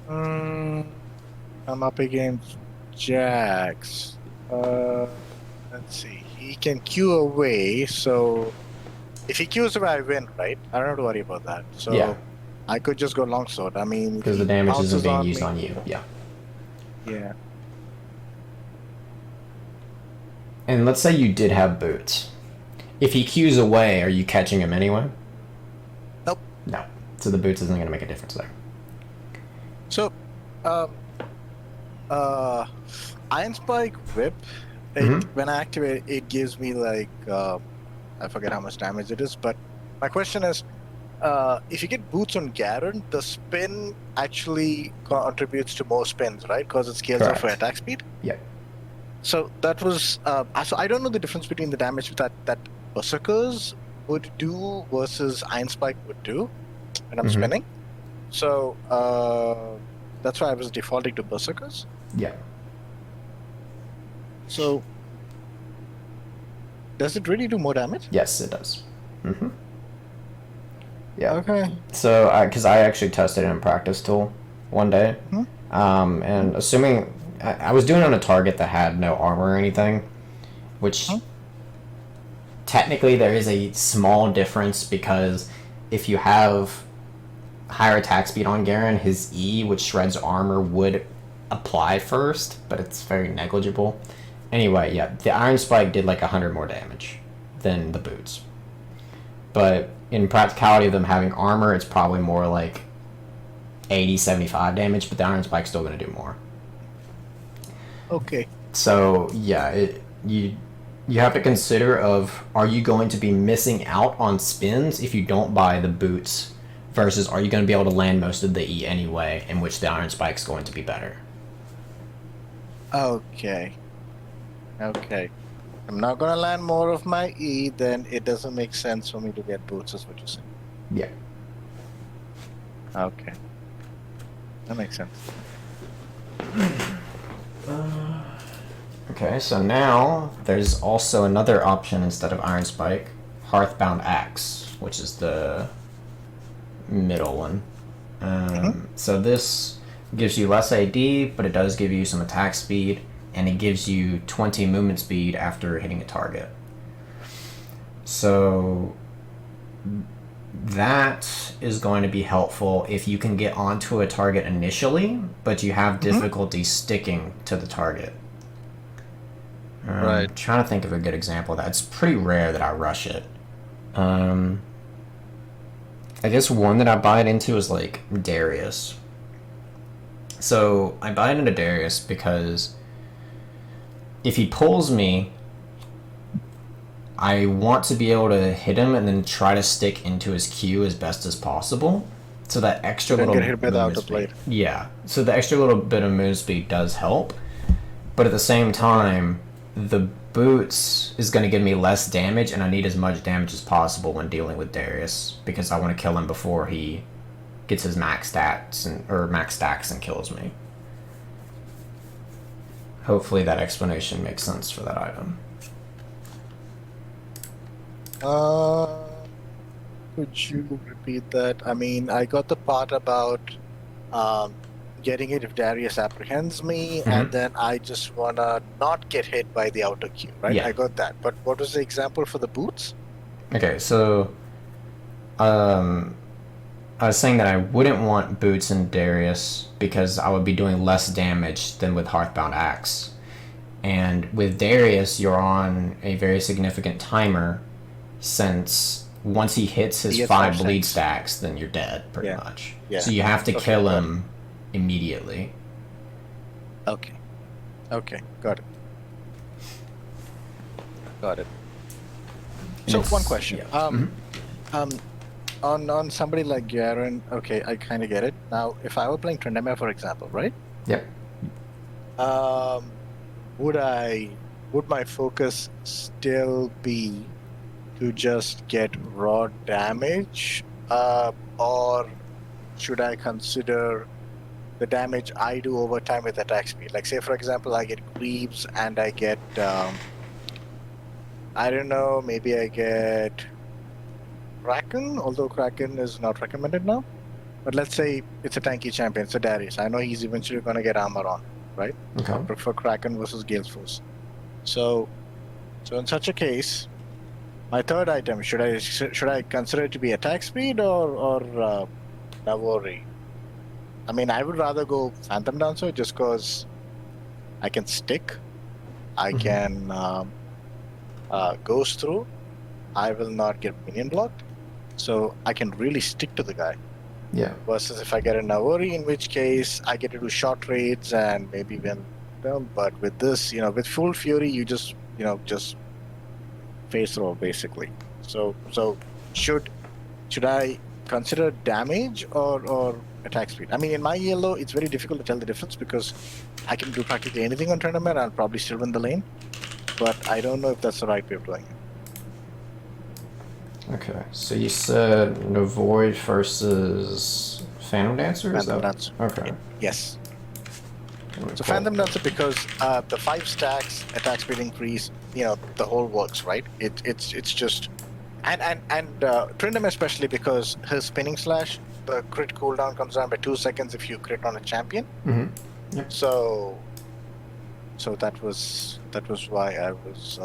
I'm up against Jax. Let's see. He can queue away, so if he queues away, I win, right? I don't have to worry about that. So Yeah. I could just go longsword. I mean, Because he the damage isn't bounces being on used me. on you. Yeah. Yeah. And let's say you did have boots. If he queues away, are you catching him anyway? Nope. No. So the boots isn't going to make a difference there. So, Iron Spike Whip, when I activate it, it gives me like, I forget how much damage it is, but my question is, if you get boots on Garen, the spin actually contributes to more spins, right? Because it scales up for Correct. attack speed? Yeah. So that was, so I don't know the difference between the damage that Berserkers would do versus Iron Spike would do when I'm spinning. So that's why I was defaulting to Berserkers. Yeah. So does it really do more damage? Yes, it does. Yeah. Okay. So, because I actually tested it in practice tool one day, and assuming I was doing it on a target that had no armor or anything, which technically there is a small difference because if you have higher attack speed on Garen, his E, which shreds armor, would apply first, but it's very negligible. Anyway, yeah, the Iron Spike did like 100 more damage than the boots. But in practicality of them having armor, it's probably more like 80, 75 damage, but the Iron Spike's still going to do more. Okay. So, yeah, you have to consider of, are you going to be missing out on spins if you don't buy the boots versus are you going to be able to land most of the E anyway, in which the Iron Spike's going to be better. Okay. Okay. I'm not gonna land more of my E, then it doesn't make sense for me to get boots, is what you're saying. Yeah. Okay. That makes sense. Okay, so now there's also another option instead of Iron Spike, Hearthbound Axe. which is the middle one. Mm-hmm. So this gives you less AD, but it does give you some attack speed, and it gives you 20 movement speed after hitting a target. So that is going to be helpful if you can get onto a target initially, but you have difficulty sticking to the target. Right. I'm trying to think of a good example of that. It's pretty rare that I rush it. I guess one that I buy it into is like Darius. So I buy it into Darius because if he pulls me, I want to be able to hit him and then try to stick into his Q as best as possible. So that extra Don't little get hit by the movement Autopilot. speed. Yeah. So the extra little bit of movement speed does help. But at the same time, the boots is going to give me less damage, and I need as much damage as possible when dealing with Darius because I want to kill him before he gets his max stats or max stacks and kills me. Hopefully that explanation makes sense for that item. Could you repeat that? I mean, I got the part about getting it if Darius apprehends me, and then I just wanna not get hit by the outer queue, right? Yeah. I got that. But what was the example for the boots? Okay, so I was saying that I wouldn't want boots and Darius because I would be doing less damage than with Hearthbound Axe. And with Darius, you're on a very significant timer since once he hits his He gets 5 5 bleed stacks. stacks, then you're dead, pretty Yeah. much. Yeah. So you have to Okay, kill got him immediately. Okay. Okay, got it. Got it. So It's- one question. yeah. On somebody like Garen, okay, I kind of get it. Now, if I were playing Tryndamere, for example, right? Yep. Would my focus still be to just get raw damage, or should I consider the damage I do over time with attack speed? Like, say for example, I get creeps and I get, I don't know, maybe I get Kraken, although Kraken is not recommended now. But let's say it's a tanky champion, it's a Darius. I know he's eventually going to get armor on, right? Okay. I prefer Kraken versus Gale's Force. So in such a case, my third item, should I consider it to be attack speed or Navori? I mean, I would rather go Phantom Dancer just because I can stick, I can ghost through, I will not get minion blocked, so I can really stick to the guy. Yeah. Versus if I get a Navori, in which case I get to do short raids and maybe win them. But with this, with full fury, you just face roll basically. So should I consider damage or attack speed? I mean, in my yellow, it's very difficult to tell the difference because I can do practically anything on tournament and I'll probably still win the lane. But I don't know if that's the right way of doing it. Okay, so you said no void versus Phantom Dancer? Phantom Dancer. Okay. Yes. Cool. So Phantom Dancer, because the 5 stacks attack speed increase, the whole works, right? It's just and Trindam especially because his spinning slash, the crit cooldown comes down by 2 seconds if you crit on a champion. Mm-hmm. Yep. So that was why I was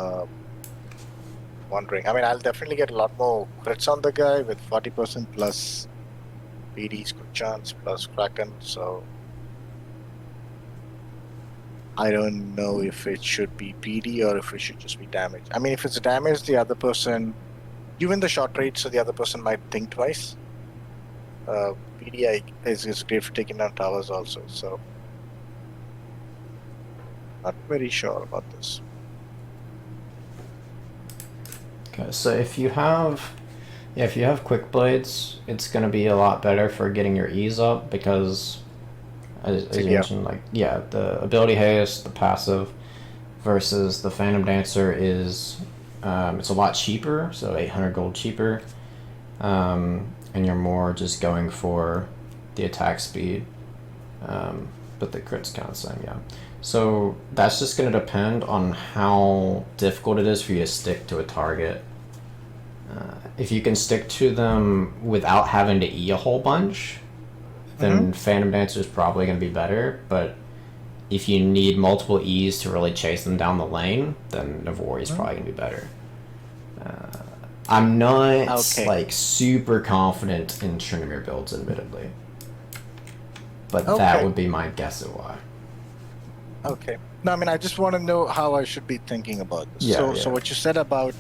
wondering. I mean, I'll definitely get a lot more crits on the guy with 40% plus PD's good chance plus Kraken. So I don't know if it should be PD or if it should just be damage. I mean, if it's damage, the other person, you win the shot rate, so the other person might think twice. PD is great for taking down towers also, so not very sure about this. Okay, so if you have quick blades, it's gonna be a lot better for getting your ease up because, as you mentioned, the ability haste, the passive, versus the Phantom Dancer is, it's a lot cheaper, so 800 gold cheaper, and you're more just going for the attack speed, but the crit's kind of the same, yeah. So that's just going to depend on how difficult it is for you to stick to a target. If you can stick to them without having to E a whole bunch, then Phantom Dancer is probably going to be better. But if you need multiple E's to really chase them down the lane, then Navori is probably going to be better. I'm not super confident in Trinimir builds, admittedly. But that would be my guess at why. Okay. No, I mean, I just want to know how I should be thinking about this. Yeah, So what you said about,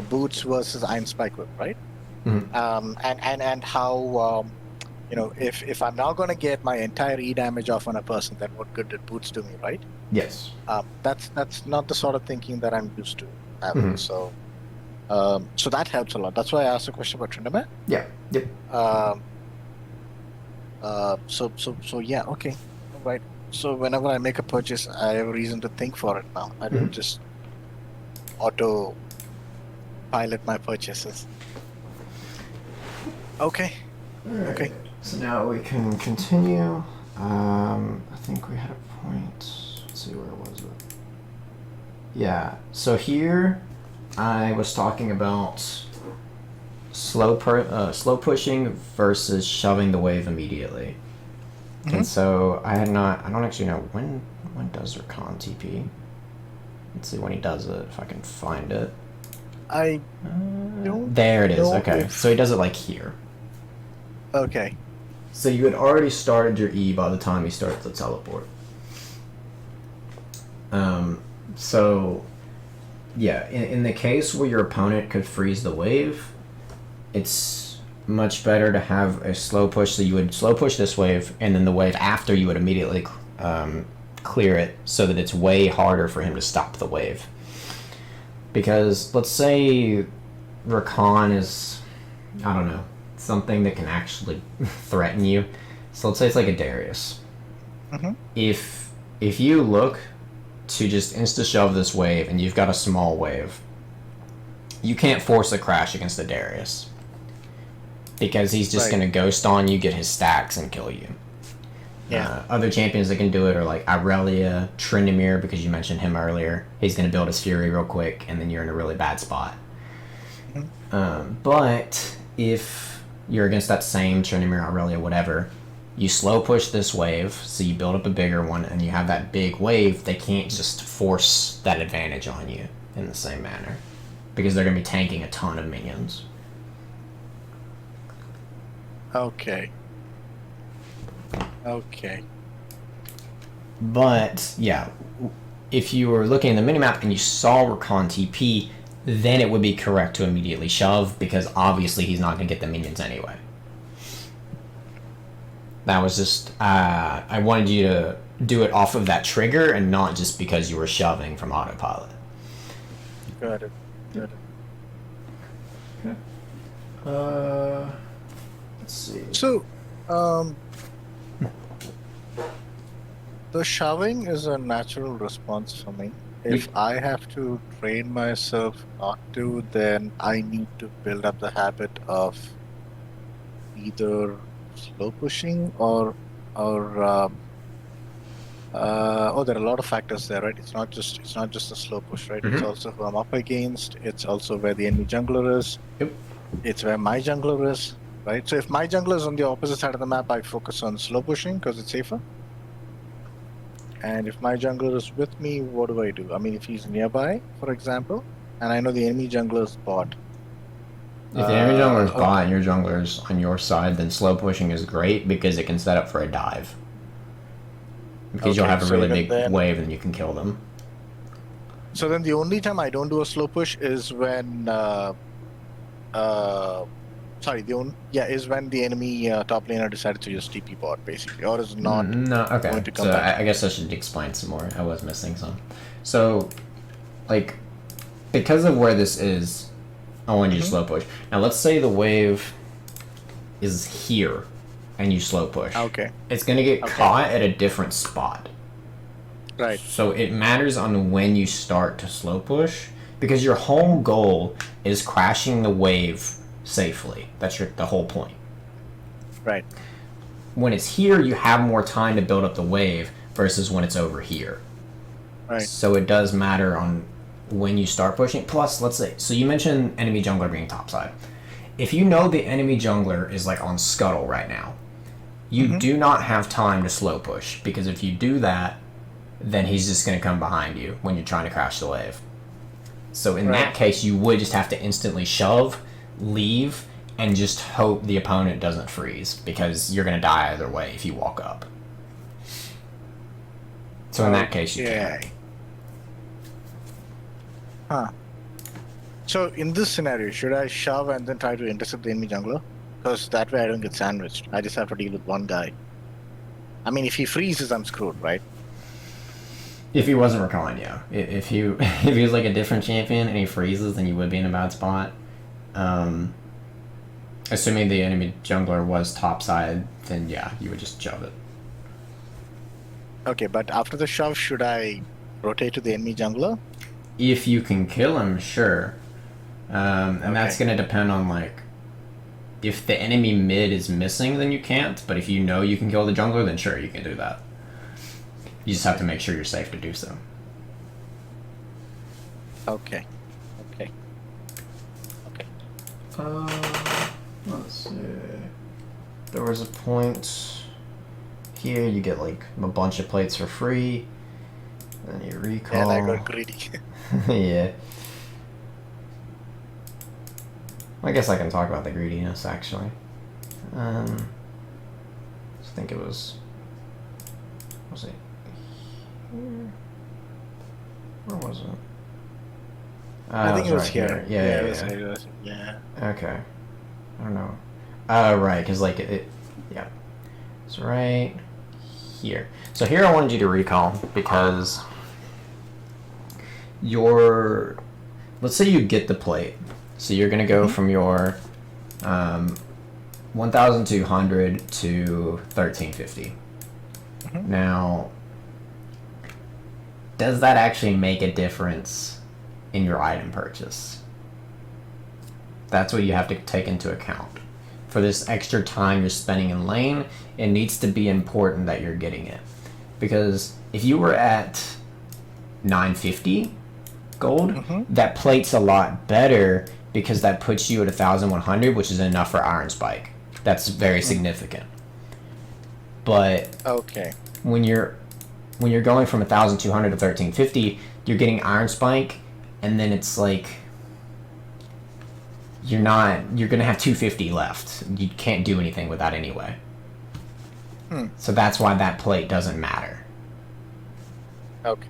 boots versus Iron Spike Whip, right? And how, if I'm now going to get my entire E damage off on a person, then what good did boots do me, right? Yes. That's not the sort of thinking that I'm used to having. So that helps a lot. That's why I asked a question about Trinidad. Yeah. Yep. So yeah, okay, all right. So whenever I make a purchase, I have a reason to think for it now. I don't just auto pilot my purchases. Okay. Right. Okay. So now we can continue. I think we had a point. Let's see, where was it? Yeah. So here, I was talking about slow pushing versus shoving the wave immediately. And so I don't actually know when does Rakan TP. Let's see when he does it, if I can find it. I don't there it is. know Okay, so he does it like here. Okay. So you had already started your E by the time you started the teleport. So yeah, in the case where your opponent could freeze the wave, it's much better to have a slow push. So you would slow push this wave, and then the wave after you would immediately clear it, so that it's way harder for him to stop the wave. Because let's say Rakan is, I don't know, something that can actually threaten you. So let's say it's like a Darius. If you look to just insta shove this wave and you've got a small wave, you can't force a crash against the Darius, because he's just going to ghost on you, get his stacks, and kill you. Yeah. Other champions that can do it are like Irelia, Tryndamere, because you mentioned him earlier. He's going to build his Fury real quick, and then you're in a really bad spot. But if you're against that same Tryndamere, Irelia, whatever, you slow push this wave, so you build up a bigger one, and you have that big wave, they can't just force that advantage on you in the same manner, because they're going to be tanking a ton of minions. Okay. But, yeah, if you were looking at the minimap and you saw Rakan TP, then it would be correct to immediately shove, because obviously he's not going to get the minions anyway. That was just, I wanted you to do it off of that trigger and not just because you were shoving from autopilot. Got it. Okay. Let's see. So, the shoving is a natural response for me. If I have to train myself not to, then I need to build up the habit of either slow pushing or there are a lot of factors there, right? It's not just a slow push, right? It's also who I'm up against. It's also where the enemy jungler is. Yep. It's where my jungler is, right? So if my jungler is on the opposite side of the map, I focus on slow pushing because it's safer. And if my jungler is with me, what do I do? I mean, if he's nearby, for example, and I know the enemy jungler is bot. If the enemy jungler is bot and your jungler is on your side, then slow pushing is great because it can set up for a dive. Because you'll have a really big wave and you can kill them. So then the only time I don't do a slow push is when is when the enemy top laner decided to just TP bot, basically, or is not going to come back. I guess I should explain some more. I was missing some. So, like, because of where this is, I want you to slow push. Now, let's say the wave is here, and you slow push. Okay. It's going to get caught at a different spot. Right. So it matters on when you start to slow push, because your whole goal is crashing the wave safely. That's the whole point. Right. When it's here, you have more time to build up the wave versus when it's over here. Right. So it does matter on when you start pushing. Plus, let's say, so you mentioned enemy jungler being topside. If you know the enemy jungler is like on scuttle right now, you do not have time to slow push, because if you do that, then he's just going to come behind you when you're trying to crash the wave. So in that case, you would just have to instantly shove, leave, and just hope the opponent doesn't freeze, because you're going to die either way if you walk up. So in that case, you can. Huh. So in this scenario, should I shove and then try to intercept the enemy jungler? Because that way I don't get sandwiched. I just have to deal with one guy. I mean, if he freezes, I'm screwed, right? If he wasn't recalling, yeah. If he was like a different champion and he freezes, then you would be in a bad spot. Assuming the enemy jungler was topside, then yeah, you would just shove it. Okay, but after the shove, should I rotate to the enemy jungler? If you can kill him, sure. And that's going to depend on, like, if the enemy mid is missing, then you can't. But if you know you can kill the jungler, then sure, you can do that. You just have to make sure you're safe to do so. Okay. Let's see. There was a point here, you get like a bunch of plates for free. Then you recall. And I got greedy. Yeah. I guess I can talk about the greediness, actually. I think it was it here? Where was it? I think it was right here. Yeah. Okay. I don't know. Right, because like yeah. It's right here. So here I wanted you to recall because let's say you get the plate. So you're going to go from your 1,200 to 1,350. Now, does that actually make a difference in your item purchase? That's what you have to take into account. For this extra time you're spending in lane, it needs to be important that you're getting it. Because if you were at 950 gold, that plate's a lot better because that puts you at 1,100, which is enough for Iron Spike. That's very significant. But when you're going from 1,200 to 1,350, you're getting Iron Spike, and then it's like you're gonna have 250 left. You can't do anything with that anyway. So that's why that plate doesn't matter. Okay.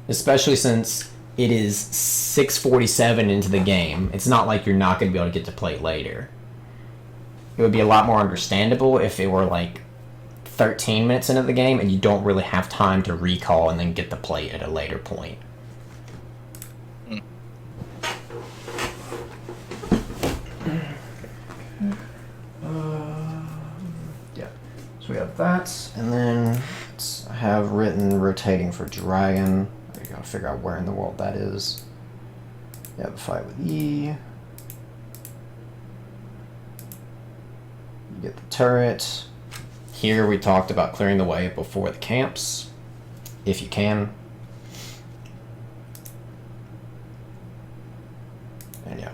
Especially since it is 6:47 into the game. It's not like you're not going to be able to get to plate later. It would be a lot more understandable if it were like 13 minutes into the game and you don't really have time to recall and then get the plate at a later point. Yeah. So we have that, and then I have written rotating for dragon. I gotta figure out where in the world that is. You have a fight with E. You get the turret. Here we talked about clearing the way before the camps, if you can. And yeah.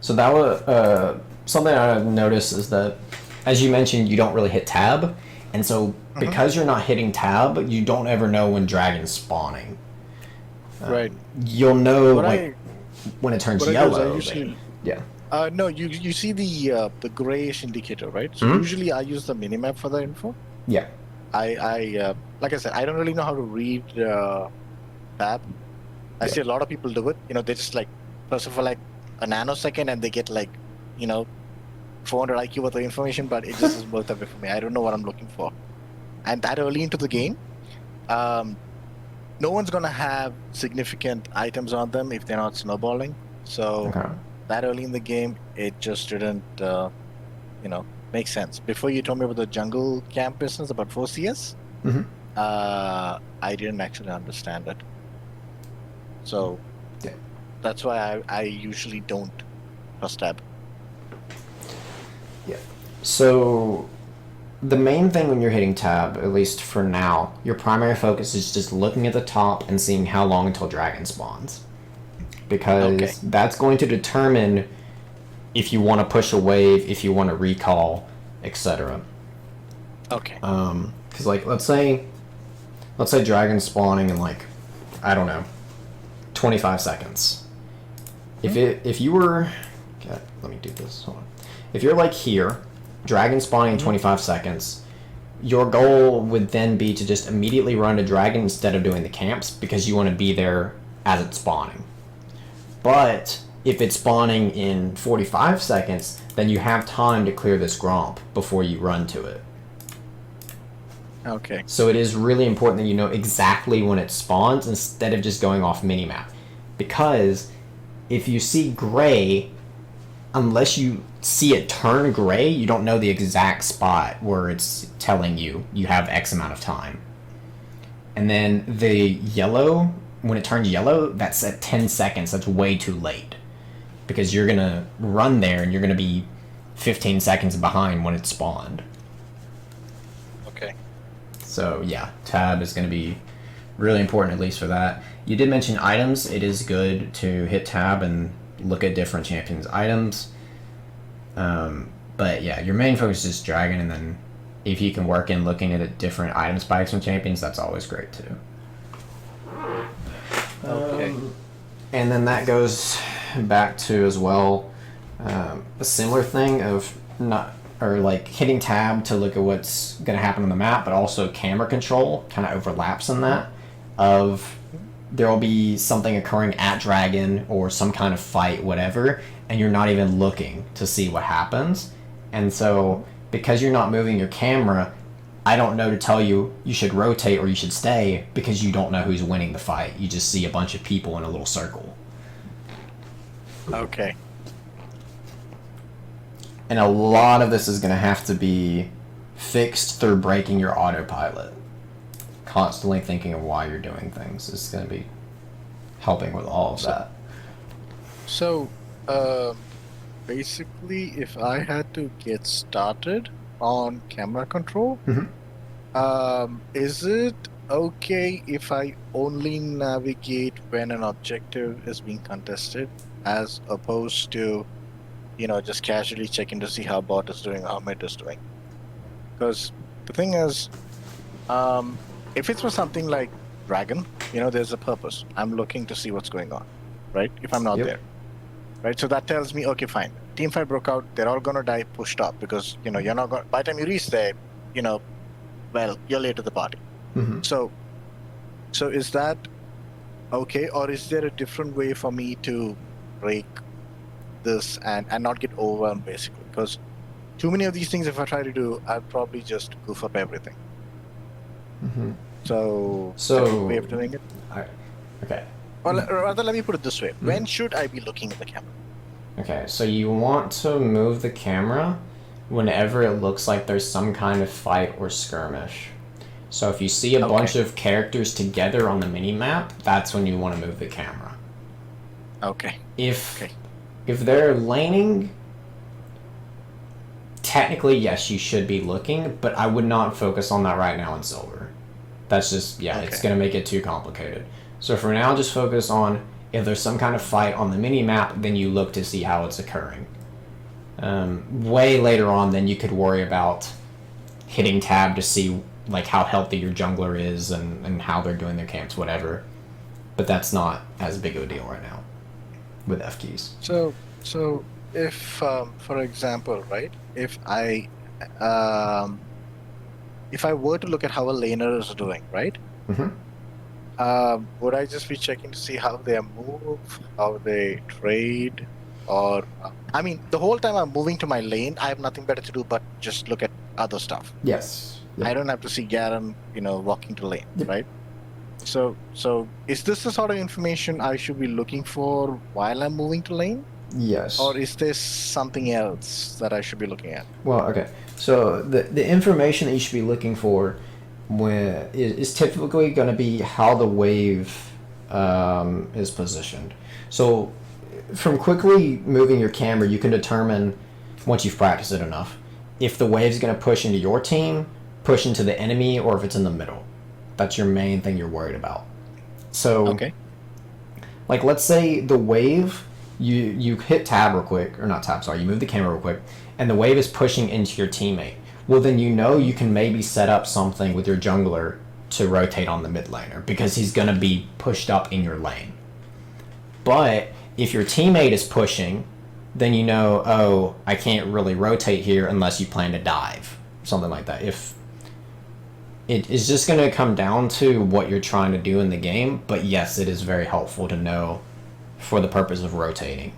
So that was something I noticed is that, as you mentioned, you don't really hit tab. And so because you're not hitting tab, you don't ever know when dragon's spawning. Right. You'll know when it turns yellow. Yeah. No, you see the grayish indicator, right? So usually I use the minimap for the info. Yeah. I like I said, I don't really know how to read tab. I see a lot of people do it. They just like press it for like a nanosecond and they get like 400 IQ worth of information, but it just isn't worth it for me. I don't know what I'm looking for. And that early into the game, no one's gonna have significant items on them if they're not snowballing. So that early in the game, it just didn't, make sense. Before you told me about the jungle camp business about 4CS, I didn't actually understand it. So that's why I usually don't press tab. Yeah. So the main thing when you're hitting tab, at least for now, your primary focus is just looking at the top and seeing how long until dragon spawns. Because that's going to determine if you want to push a wave, if you want to recall, etc. Okay. Because like let's say dragon spawning in like, I don't know, 25 seconds. If you were, okay, let me do this. Hold on. If you're like here, dragon spawning in 25 seconds, your goal would then be to just immediately run to dragon instead of doing the camps because you want to be there as it's spawning. But if it's spawning in 45 seconds, then you have time to clear this gromp before you run to it. Okay. So it is really important that you know exactly when it spawns instead of just going off minimap. Because if you see gray, unless you see it turn gray, you don't know the exact spot where it's telling you you have X amount of time. And then the yellow, when it turns yellow, that's at 10 seconds. That's way too late. Because you're going to run there and you're going to be 15 seconds behind when it's spawned. Okay. So yeah, tab is going to be really important, at least for that. You did mention items. It is good to hit tab and look at different champions' items. But yeah, your main focus is dragon, and then if you can work in looking at different item spikes from champions, that's always great too. Okay. And then that goes back to as well a similar thing of like hitting tab to look at what's going to happen on the map, but also camera control kind of overlaps in that. Of there will be something occurring at dragon or some kind of fight, whatever, and you're not even looking to see what happens. And so because you're not moving your camera, I don't know to tell you should rotate or you should stay because you don't know who's winning the fight. You just see a bunch of people in a little circle. Okay. And a lot of this is going to have to be fixed through breaking your autopilot. Constantly thinking of why you're doing things is going to be helping with all of that. So, basically, if I had to get started on camera control, is it okay if I only navigate when an objective is being contested, as opposed to, just casually checking to see how bot is doing, how mid is doing? Because the thing is, if it's for something like dragon, there's a purpose. I'm looking to see what's going on, right? If I'm not there, right? So that tells me, okay, fine. Team fight broke out. They're all gonna die pushed up because you're not going. By the time you reach there, well, you're late to the party. So is that okay, or is there a different way for me to break this and not get overwhelmed, basically? Because too many of these things, if I try to do, I'll probably just goof up everything. So way of doing it. Okay. Well, rather, let me put it this way: when should I be looking at the camera? Okay, so you want to move the camera whenever it looks like there's some kind of fight or skirmish. So if you see a bunch of characters together on the mini-map, that's when you want to move the camera. Okay. If they're laning, technically, yes, you should be looking, but I would not focus on that right now in silver. That's just, it's going to make it too complicated. So for now, just focus on if there's some kind of fight on the mini-map, then you look to see how it's occurring. Way later on, then you could worry about hitting tab to see like how healthy your jungler is and how they're doing their camps, whatever. But that's not as big of a deal right now with F keys. So if, for example, right, if I were to look at how a laner is doing, right? Would I just be checking to see how they move, how they trade, or I mean, the whole time I'm moving to my lane, I have nothing better to do but just look at other stuff. Yes. Yep. I don't have to see Garen, walking to lane, right? So is this the sort of information I should be looking for while I'm moving to lane? Yes. Or is there something else that I should be looking at? Well, okay. So the information that you should be looking for is typically going to be how the wave is positioned. So from quickly moving your camera, you can determine, once you've practiced it enough, if the wave's going to push into your team, push into the enemy, or if it's in the middle. That's your main thing you're worried about. So, Okay. like, let's say the wave, you hit tab real quick, or not tab, sorry, you move the camera real quick, and the wave is pushing into your teammate. Well, then you know you can maybe set up something with your jungler to rotate on the mid laner, because he's going to be pushed up in your lane. But if your teammate is pushing, then you know, oh, I can't really rotate here unless you plan to dive. Something like that. If it is just going to come down to what you're trying to do in the game, but yes, it is very helpful to know for the purpose of rotating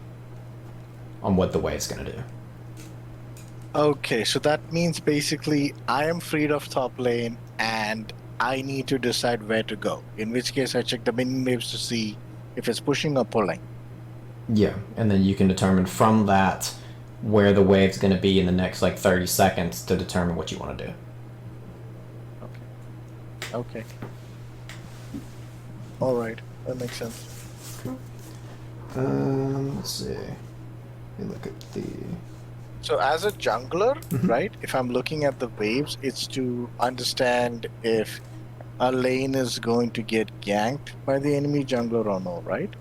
on what the wave's going to do. Okay, so that means basically I am freed of top lane and I need to decide where to go. In which case I check the minion waves to see if it's pushing or pulling. Yeah, and then you can determine from that where the wave's going to be in the next like 30 seconds to determine what you want to do. Okay. Alright, that makes sense. Let's see. Let me look at the... So as a jungler, right, if I'm looking at the waves, it's to understand if a lane is going to get ganked by the enemy jungler or no, right?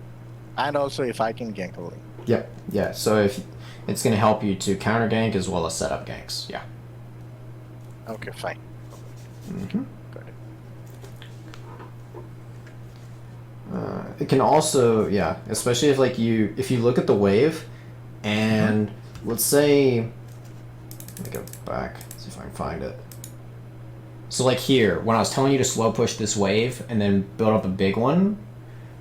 And also if I can gank a lane. Yep, yeah. So if it's going to help you to counter gank as well as set up ganks, yeah. Okay, fine. Mm-hmm. Got it. It can also, yeah, especially if like if you look at the wave, and let's say, let me go back, see if I can find it. So like here, when I was telling you to slow push this wave and then build up a big one,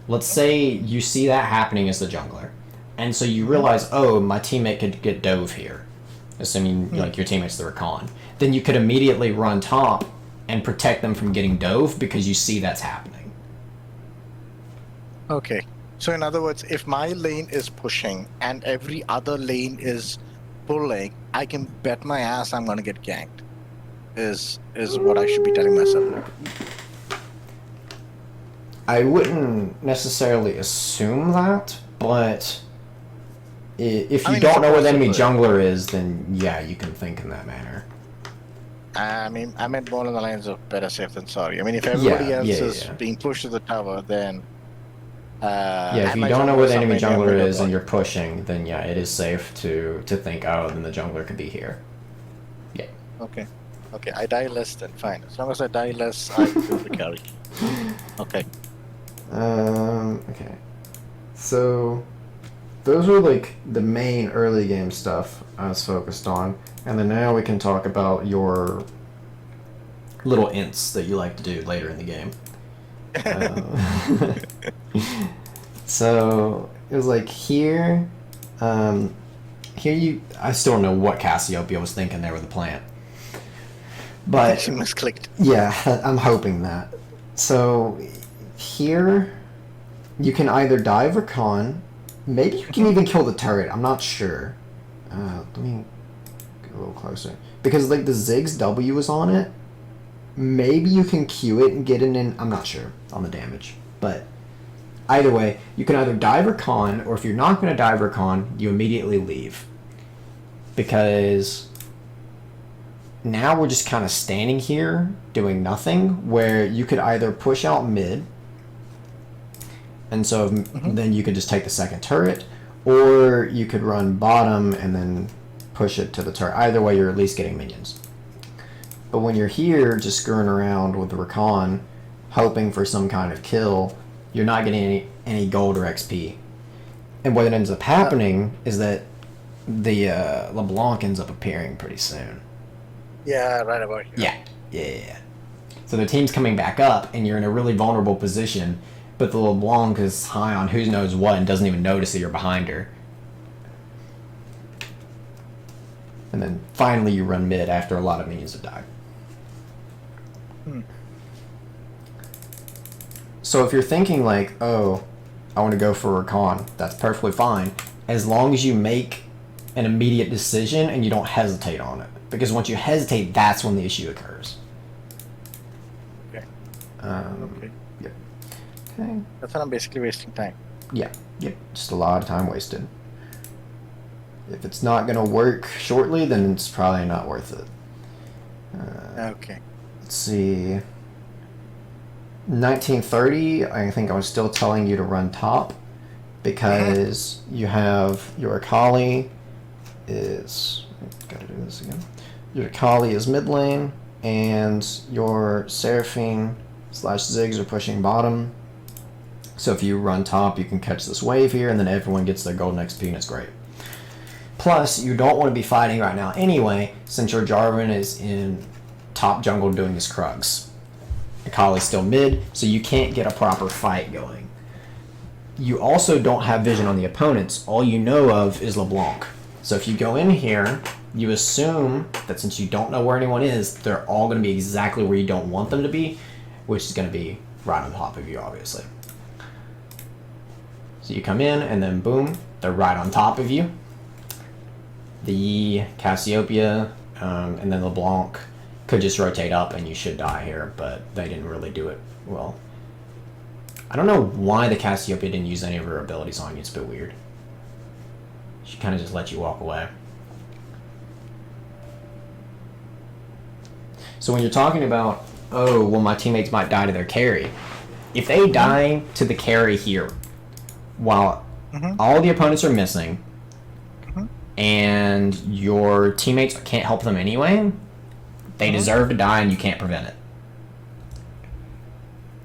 let's say you see that happening as the jungler, and so you realize, oh, my teammate could get dove here, assuming like your teammate's the Rakan. Then you could immediately run top and protect them from getting dove because you see that's happening. Okay. So in other words, if my lane is pushing and every other lane is pulling, I can bet my ass I'm gonna get ganked. Is what I should be telling myself. I wouldn't necessarily assume that, but if you don't know where the enemy jungler is, then yeah, you can think in that manner. I mean, I meant more on the lines of better safe than sorry. I mean, if everybody else is being pushed to the tower, then... if you don't know where the enemy jungler is and you're pushing, then yeah, it is safe to think, oh, then the jungler could be here. Yeah. Okay. Okay, I die less then, fine. As long as I die less, I feel the carry. Okay. Okay. So, those are like the main early game stuff I was focused on. And then now we can talk about your little ints that you like to do later in the game. So, it was like here, I still don't know what Cassiopeia was thinking there with the plant. But she misclicked. Yeah, I'm hoping that. So here, you can either dive or con. Maybe you can even kill the turret. I'm not sure. Let me get a little closer. Because like the Ziggs W is on it. Maybe you can Q it and get it in. I'm not sure on the damage. But either way, you can either dive or con, or if you're not going to dive or con, you immediately leave. Because now we're just kind of standing here doing nothing, where you could either push out mid, and so then you could just take the second turret, or you could run bottom and then push it to the turret. Either way, you're at least getting minions. But when you're here just screwing around with the Rakan, hoping for some kind of kill, you're not getting any gold or XP. And what ends up happening is that the LeBlanc ends up appearing pretty soon. Yeah, right about here. Yeah. So the team's coming back up, and you're in a really vulnerable position, but the LeBlanc is high on who knows what and doesn't even notice that you're behind her. And then finally you run mid after a lot of minions have died. So if you're thinking like, oh, I want to go for Rakan, that's perfectly fine, as long as you make an immediate decision and you don't hesitate on it. Because once you hesitate, that's when the issue occurs. Okay. Okay. Yep. Okay. That's when I'm basically wasting time. Yeah. Yep. Just a lot of time wasted. If it's not going to work shortly, then it's probably not worth it. Okay. Let's see. 1930, I think I was still telling you to run top because you have your Akali is. Gotta do this again. Your Akali is mid lane, and your Seraphine / Ziggs are pushing bottom. So if you run top, you can catch this wave here, and then everyone gets their golden XP, and it's great. Plus, you don't want to be fighting right now anyway, since your Jarvan is in top jungle doing his Krugs. Akali's still mid, so you can't get a proper fight going. You also don't have vision on the opponents. All you know of is LeBlanc. So if you go in here, you assume that since you don't know where anyone is, they're all going to be exactly where you don't want them to be, which is going to be right on top of you, obviously. So you come in, and then boom, they're right on top of you. The Cassiopeia and then LeBlanc could just rotate up and you should die here, but they didn't really do it well. I don't know why the Cassiopeia didn't use any of her abilities on you. It's a bit weird. She kind of just let you walk away. So when you're talking about, oh, well, my teammates might die to their carry, if they die to the carry here while all the opponents are missing, and your teammates can't help them anyway, they deserve to die and you can't prevent it.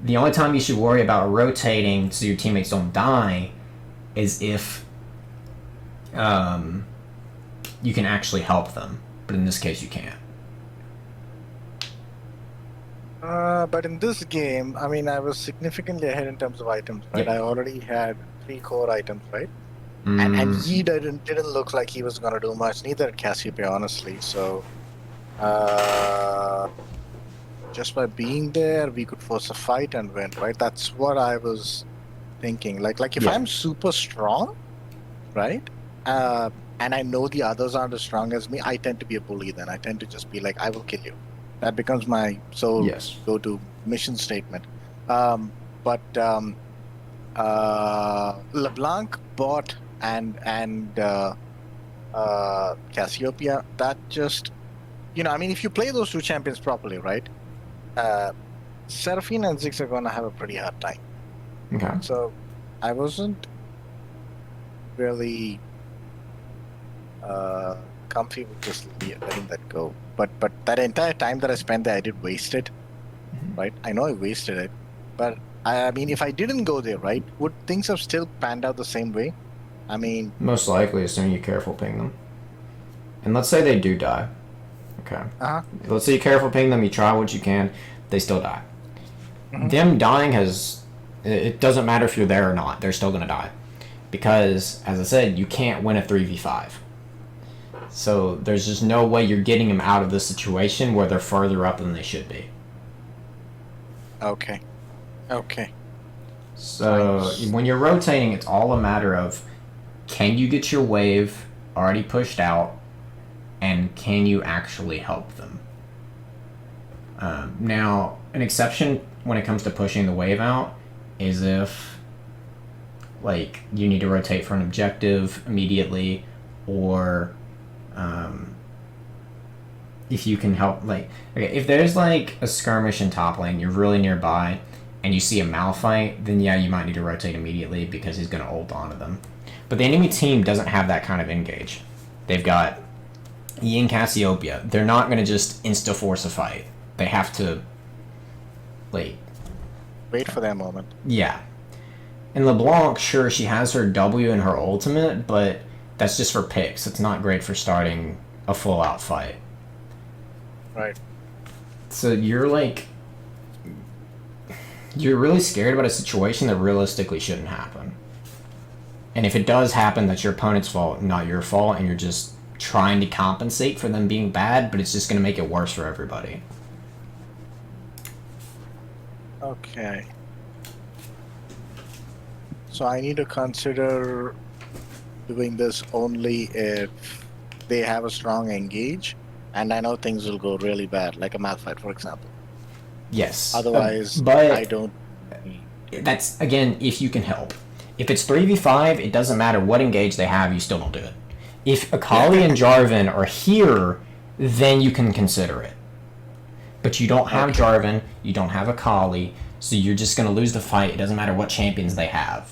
The only time you should worry about rotating so your teammates don't die is if you can actually help them. But in this case, you can't. But in this game, I mean, I was significantly ahead in terms of items, right? Yep. I already had 3 core items, right? And he didn't look like he was gonna do much. Neither did Cassiopeia, honestly. So, just by being there, we could force a fight and win, right? That's what I was thinking. Like if I'm super strong, right? And I know the others aren't as strong as me, I tend to be a bully. Then I tend to just be like, I will kill you. That becomes my go-to mission statement. LeBlanc bought and Cassiopeia, that just, I mean, if you play those 2 champions properly, right, Seraphine and Ziggs are going to have a pretty hard time. Okay. So I wasn't really comfy with just letting that go. But that entire time that I spent there, I did waste it, right? I know I wasted it, but I mean, if I didn't go there, right, would things have still panned out the same way? I mean... Most likely, assuming you careful ping them. And let's say they do die. Okay. Let's say you careful ping them, you try what you can, they still die. Them dying has... It doesn't matter if you're there or not, they're still going to die. Because, as I said, you can't win a 3v5. So there's just no way you're getting them out of the situation where they're further up than they should be. Okay. So when you're rotating, it's all a matter of, can you get your wave already pushed out, and can you actually help them? Now, an exception when it comes to pushing the wave out is if, like, you need to rotate for an objective immediately, or if you can help, like, okay, if there's like a skirmish in top lane, you're really nearby, and you see a Malphite, then yeah, you might need to rotate immediately because he's going to ult onto them. But the enemy team doesn't have that kind of engage. They've got Yi and Cassiopeia. They're not going to just insta-force a fight. They have to, like... Wait for their moment. Yeah. And LeBlanc, sure, she has her W and her ultimate, but that's just for picks. It's not great for starting a full-out fight. Right. So you're like... You're really scared about a situation that realistically shouldn't happen. And if it does happen, that's your opponent's fault, not your fault, and you're just trying to compensate for them being bad, but it's just going to make it worse for everybody. Okay. So I need to consider doing this only if they have a strong engage, and I know things will go really bad, like a Malphite, for example. Yes. Otherwise, but I don't... That's, again, if you can help. If it's 3v5, it doesn't matter what engage they have, you still don't do it. If Akali and Jarvan are here, then you can consider it. But you don't have Jarvan, you don't have Akali, so you're just going to lose the fight. It doesn't matter what champions they have.